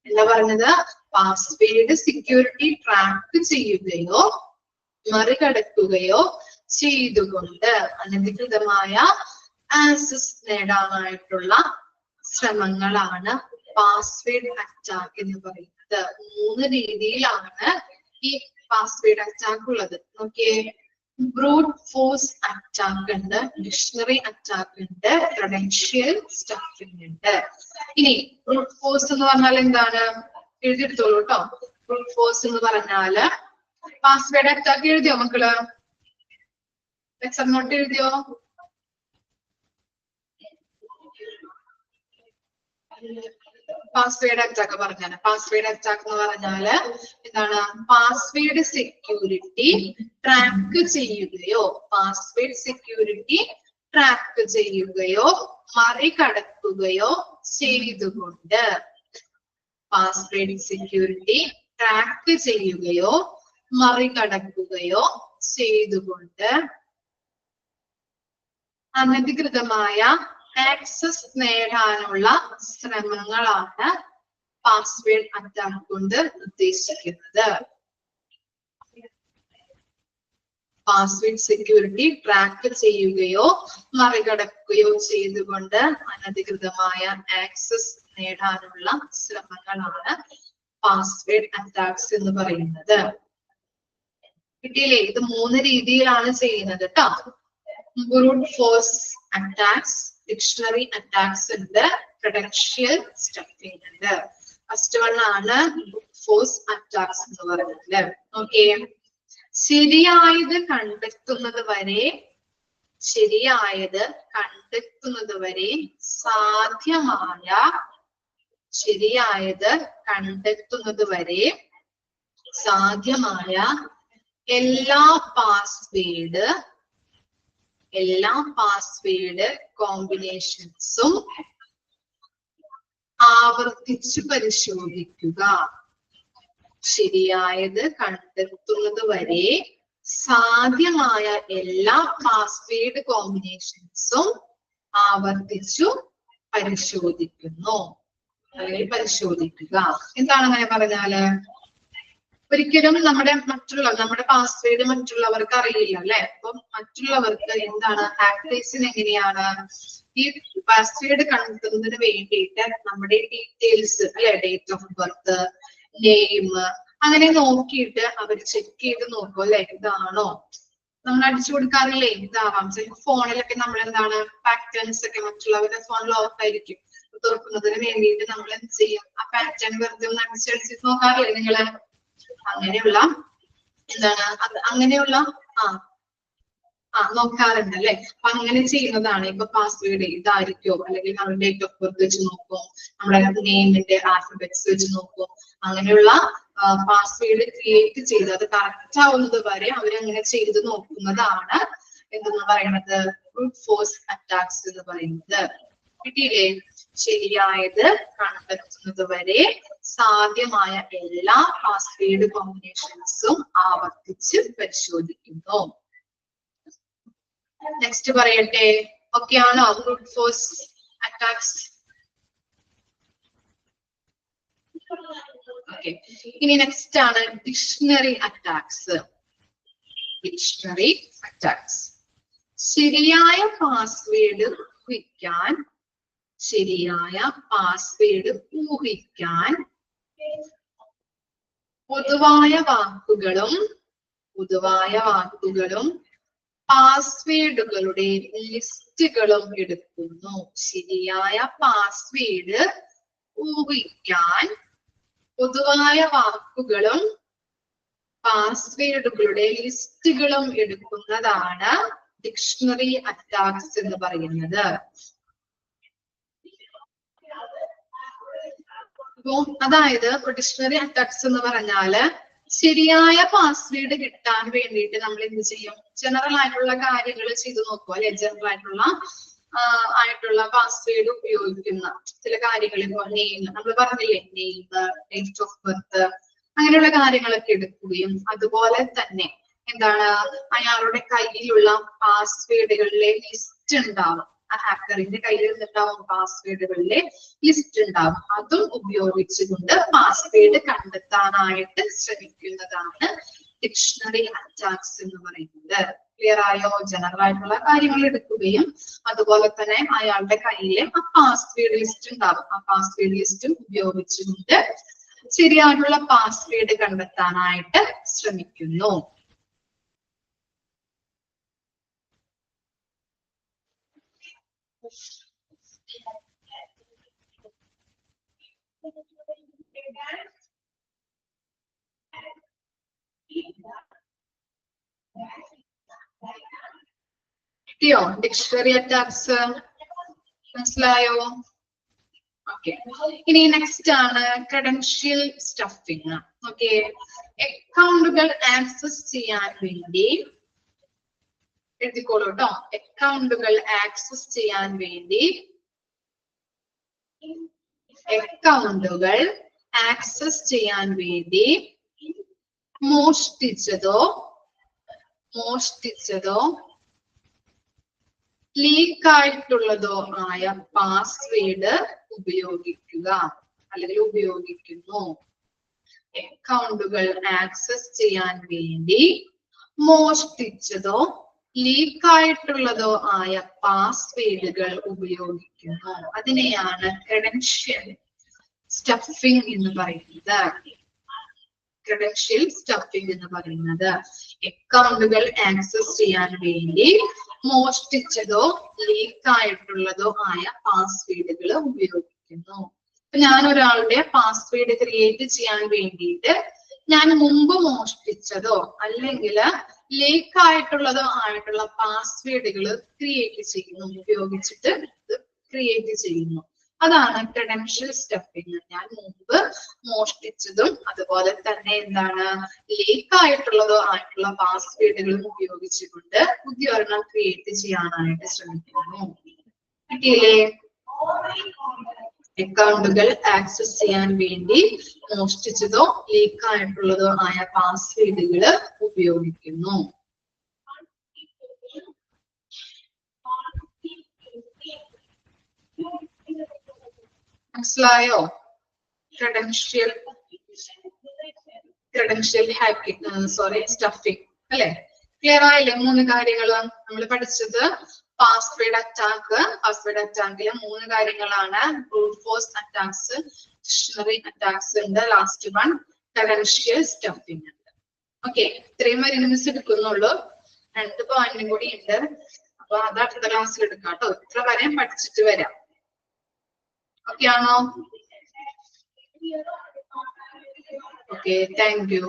എന്താ പറഞ്ഞത്? പാസ്വേഡ് സെക്യൂരിറ്റി ട്രാക്ക് ചെയ്യുകയോ മറികടക്കുകയോ ചെയ്തുകൊണ്ട് അനധികൃതമായ ആക്സസ് നേടാനായിട്ടുള്ള ശ്രമങ്ങളാണ് പാസ്വേഡ് അറ്റാക്ക് എന്ന് പറയുന്നത്. 3 രീതിയിലാണ് ഈ പാസ്വേഡ് അറ്റാക്ക് ഉള്ളത്. നോക്കിയേ, ബ്രൂട്ട് ഫോഴ്സ് അറ്റാക്ക് ഉണ്ട്, ഡിക്ഷണറി അറ്റാക്ക് ഉണ്ട്, ക്രെഡൻഷ്യൽ സ്റ്റഫിംഗ് ഉണ്ട്. ഇനി ബ്രൂട്ട് ഫോഴ്സ് എന്ന് പറഞ്ഞാൽ എന്താണ്? എഴുതിയെടുത്തോളൂ കേട്ടോ. ബ്രൂട്ട് ഫോഴ്സ് എന്ന് പറഞ്ഞാല് പാസ്വേഡ് അറ്റാക്ക് എഴുതിയോ മക്കള്? എക്സാം നോട്ട് എഴുതിയോ? പാസ്വേഡ് അറ്റാക്ക് പറഞ്ഞാല്, പാസ്വേഡ് അറ്റാക്ക് എന്ന് പറഞ്ഞാല് എന്താണ്? പാസ്വേഡ് സെക്യൂരിറ്റി ട്രാക്ക് ചെയ്യുകയോ, പാസ്വേഡ് സെക്യൂരിറ്റി ട്രാക്ക് ചെയ്യുകയോ മറികടക്കുകയോ ചെയ്തുകൊണ്ട്, പാസ്വേഡ് സെക്യൂരിറ്റി ട്രാക്ക് ചെയ്യുകയോ മറികടക്കുകയോ ചെയ്തുകൊണ്ട് അനധികൃതമായ ആക്സസ് നേടാനുള്ള ശ്രമങ്ങളാണ് പാസ്വേഡ് അറ്റാക്ക് കൊണ്ട് ഉദ്ദേശിക്കുന്നത്. പാസ്വേഡ് സെക്യൂരിറ്റി ട്രാക്ക് ചെയ്യുകയോ മറികടക്കുകയോ ചെയ്തുകൊണ്ട് അനധികൃതമായ ആക്സസ് നേടാനുള്ള ശ്രമങ്ങളാണ് പാസ്വേഡ് അറ്റാക്സ് എന്ന് പറയുന്നത്. കിട്ടിയില്ലേ? ഇത് 3 രീതിയിലാണ് ചെയ്യുന്നത് കേട്ടോ. Brute force attacks, dictionary attacks ഉണ്ട്, ക്രെഡൻഷ്യൽ സ്റ്റഫിംഗ് ഉണ്ട്. ഫസ്റ്റ് വൺ ആണ് ബ്രൂട്ട് ഫോഴ്സ് അറ്റാക്സ് എന്ന് പറയുന്നത്. ഓക്കെ, ശരിയായത് കണ്ടെത്തുന്നത് വരെ, ശരിയായത് കണ്ടെത്തുന്നത് വരെ സാധ്യമായ, ശരിയായത് കണ്ടെത്തുന്നത് വരെ സാധ്യമായ എല്ലാ പാസ്വേഡ് കോമ്പിനേഷൻസും ആവർത്തിച്ചു പരിശോധിക്കുക. ശരിയായത് കണ്ടെത്തുന്നത് വരെ സാധ്യമായ എല്ലാ പാസ്വേഡ് കോമ്പിനേഷൻസും ആവർത്തിച്ചു പരിശോധിക്കുന്നു അല്ലെങ്കിൽ പരിശോധിക്കുക. എന്താണ് അങ്ങനെ പറഞ്ഞാല്? ഒരിക്കലും നമ്മുടെ പാസ്വേഡ് മറ്റുള്ളവർക്ക് അറിയില്ല അല്ലെ. അപ്പം മറ്റുള്ളവർക്ക് എന്താണ് ഹാക്കേഴ്സിന് എങ്ങനെയാണ് ഈ പാസ്വേഡ് കണ്ടെത്തുന്നതിന് വേണ്ടിയിട്ട് നമ്മുടെ ഡീറ്റെയിൽസ് അല്ലെ, ഡേറ്റ് ഓഫ് ബർത്ത്, നെയിം, അങ്ങനെ നോക്കിയിട്ട് അവർ ചെക്ക് ചെയ്ത് നോക്കും അല്ലെ, ഇതാണോ നമ്മൾ അടിച്ചു കൊടുക്കാറില്ലേ, ഇതാവാം. ചിലപ്പോൾ ഫോണിലൊക്കെ നമ്മൾ എന്താണ് പാറ്റേൺസ് ഒക്കെ മറ്റുള്ളവരുടെ ഫോണിൽ ഓഫ് ആയിരിക്കും, തുറക്കുന്നതിന് വേണ്ടിയിട്ട് നമ്മൾ എന്ത് ചെയ്യും, ആ പാറ്റേൺ വെറുതെ ഒന്ന് അടിച്ചടിച്ച് നോക്കാറില്ലേ നിങ്ങള്? അങ്ങനെയുള്ള എന്താണ് അങ്ങനെയുള്ള നോക്കാറുണ്ട് അല്ലെ. അപ്പൊ അങ്ങനെ ചെയ്യുന്നതാണ്. ഇപ്പൊ പാസ്വേഡ് ഇതായിരിക്കോ, അല്ലെങ്കിൽ നമ്മുടെ ഡേറ്റ് ഓഫ് ബർത്ത് വെച്ച് നോക്കും, നമ്മുടെ നെയിമിന്റെ ആൽഫബറ്റ്സ് വെച്ച് നോക്കും. അങ്ങനെയുള്ള പാസ്വേഡ് ക്രിയേറ്റ് ചെയ്ത് അത് കറക്റ്റ് ആവുന്നത് വരെ അവരങ്ങനെ ചെയ്ത് നോക്കുന്നതാണ് എന്തെന്ന് പറയുന്നത് ബ്രൂട്ട് ഫോഴ്സ് അറ്റാക്സ് എന്ന് പറയുന്നത്. കിട്ടിയില്ലേ? ശരിയായത് കണ്ടെത്തുന്നത് വരെ സാധ്യമായ എല്ലാ പാസ്വേഡ് കോമ്പിനേഷൻസും ആവർത്തിച്ച് പരിശോധിക്കുന്നു. നെക്സ്റ്റ് പറയട്ടെ, ഓക്കെ ആണോ ബ്രൂട്ട് ഫോഴ്സ് അറ്റാക്സ്? ഓക്കെ, ഇനി നെക്സ്റ്റ് ആണ് ഡിക്ഷണറി അറ്റാക്സ്. ഡിക്ഷണറി അറ്റാക്സ് ശരിയായ പാസ്വേഡ് ഊഹിക്കാൻ, ശരിയായ പാസ്വേഡ് ഊഹിക്കാൻ പൊതുവായ വാക്കുകളും പാസ്വേഡുകളുടെ ലിസ്റ്റുകളും എടുക്കുന്നു. ശരിയായ പാസ്വേഡ് ഊഹിക്കാൻ പൊതുവായ വാക്കുകളും പാസ്വേഡുകളുടെ ലിസ്റ്റുകളും എടുക്കുന്നതാണ് ഡിക്ഷണറി അറ്റാക്സ് എന്ന് പറയുന്നത്. അതായത് ഡിക്ഷണറി അറ്റാക്സ് എന്ന് പറഞ്ഞാല് ശരിയായ പാസ്വേഡ് കിട്ടാൻ വേണ്ടിയിട്ട് നമ്മൾ എന്ത് ചെയ്യും, ജനറൽ ആയിട്ടുള്ള കാര്യങ്ങൾ ചെയ്തു നോക്കും അല്ലെ. ജനറൽ ആയിട്ടുള്ള പാസ്വേഡ് ഉപയോഗിക്കുന്ന ചില കാര്യങ്ങൾ, ഇപ്പോൾ നെയിം നമ്മൾ പറഞ്ഞില്ലേ, നെയിം, ഡേറ്റ് ഓഫ് ബർത്ത്, അങ്ങനെയുള്ള കാര്യങ്ങളൊക്കെ എടുക്കുകയും അതുപോലെ തന്നെ എന്താണ് അയാളുടെ കയ്യിലുള്ള പാസ്വേഡുകളിലെ ലിസ്റ്റ് ഉണ്ടാവും. ആ ഹാക്കറിന്റെ കയ്യിൽ നിന്നുണ്ടാവും പാസ്വേഡുകളിലെ ലിസ്റ്റ് ഉണ്ടാവും. അതും ഉപയോഗിച്ചുകൊണ്ട് പാസ്വേഡ് കണ്ടെത്താനായിട്ട് ശ്രമിക്കുന്നതാണ് ഡിക്ഷണറി അറ്റാക്സ് എന്ന് പറയുന്നത്. ക്ലിയർ ആയോ? ജനറൽ ആയിട്ടുള്ള കാര്യങ്ങൾ എടുക്കുകയും അതുപോലെ തന്നെ അയാളുടെ കയ്യിലെ ആ പാസ്വേഡ് ലിസ്റ്റ് ഉണ്ടാവും. ആ പാസ്വേഡ് ലിസ്റ്റും ഉപയോഗിച്ചുകൊണ്ട് ശരിയായിട്ടുള്ള പാസ്വേഡ് കണ്ടെത്താനായിട്ട് ശ്രമിക്കുന്നു. കിട്ടിയോ ഡിക്ഷണറി അറ്റാക്സ്? മനസ്സിലായോ? ഓക്കെ, ഇനി നെക്സ്റ്റ് ആണ് ക്രെഡൻഷ്യൽ സ്റ്റഫിങ്. ഓക്കെ, അക്കൗണ്ടുകൾ ആക്സസ് ചെയ്യാൻ വേണ്ടി എഴുതിക്കോളൂ കേട്ടോ. അക്കൗണ്ടുകൾ ആക്സസ് ചെയ്യാൻ വേണ്ടി മോഷ്ടിച്ചതോ ലീക്ക് ആയിട്ടുള്ളതോ ആയ പാസ്വേഡ് ഉപയോഗിക്കുക അല്ലെങ്കിൽ ഉപയോഗിക്കുന്നു. അക്കൗണ്ടുകൾ ആക്സസ് ചെയ്യാൻ വേണ്ടി മോഷ്ടിച്ചതോ ലീക്ക് ആയിട്ടുള്ളതോ ആയ പാസ്വേഡുകൾ ഉപയോഗിക്കുന്നു. അതിനെയാണ് ക്രെഡൻഷ്യൽ സ്റ്റഫിംഗ് എന്ന് പറയുന്നത്. ക്രെഡൻഷ്യൽ സ്റ്റഫിംഗ് എന്ന് പറയുന്നത് അക്കൗണ്ടുകൾ ആക്സസ് ചെയ്യാൻ വേണ്ടി മോഷ്ടിച്ചതോ ലീക്ക് ആയിട്ടുള്ളതോ ആയ പാസ്വേഡുകൾ ഉപയോഗിക്കുന്നു. ഇപ്പൊ ഞാൻ ഒരാളുടെ പാസ്വേഡ് ക്രിയേറ്റ് ചെയ്യാൻ വേണ്ടിയിട്ട് ഞാൻ മുമ്പ് മോഷ്ടിച്ചതോ അല്ലെങ്കിൽ ലീക്ക് ആയിട്ടുള്ളതോ ആയിട്ടുള്ള പാസ്വേഡുകൾ ക്രിയേറ്റ് ചെയ്യുന്നു, ഉപയോഗിച്ചിട്ട് ക്രിയേറ്റ് ചെയ്യുന്നു. അതാണ് ക്രെഡൻഷ്യൽ സ്റ്റഫിംഗ്. ഞാൻ മുമ്പ് മോഷ്ടിച്ചതും അതുപോലെ തന്നെ എന്താണ് ലീക്ക് ആയിട്ടുള്ളതോ ആയിട്ടുള്ള പാസ്വേഡുകളും ഉപയോഗിച്ചുകൊണ്ട് പുതിയ ഒരെണ്ണം ക്രിയേറ്റ് ചെയ്യാനായിട്ട് ശ്രമിക്കുന്നു. കിട്ടിയില്ലേ? അക്കൗണ്ടുകൾ ആക്സസ് ചെയ്യാൻ വേണ്ടി മോഷ്ടിച്ചതോ ലീക്ക് ആയിട്ടുള്ളതോ ആയ പാസ്വേഡുകൾ ഉപയോഗിക്കുന്നു. മനസ്സിലായോ? ക്രെഡൻഷ്യൽ സ്റ്റഫിംഗ് അല്ലെ? ക്ലിയർ ആയില്ലേ? 3 കാര്യങ്ങളും നമ്മൾ പഠിച്ചത്. പാസ്വേഡ് അറ്റാക്കില് 3 കാര്യങ്ങളാണ്. Brute force attacks, dictionary attacks ഉണ്ട്, ലാസ്റ്റ് വൺ ക്രെഡൻഷ്യൽ സ്റ്റഫിംഗ് ഉണ്ട്. ഓക്കെ, ഇത്രയും വരെ മിസ് എടുക്കുന്നുള്ളൂ. 2 പോയിന്റും കൂടി ഉണ്ട്. അപ്പൊ അത് അടുത്ത ക്ലാസ്സിൽ എടുക്കാം കേട്ടോ. ഇത്ര വരെ പഠിച്ചിട്ട് വരാം. ഓക്കെ ആണോ? Okay, thank you.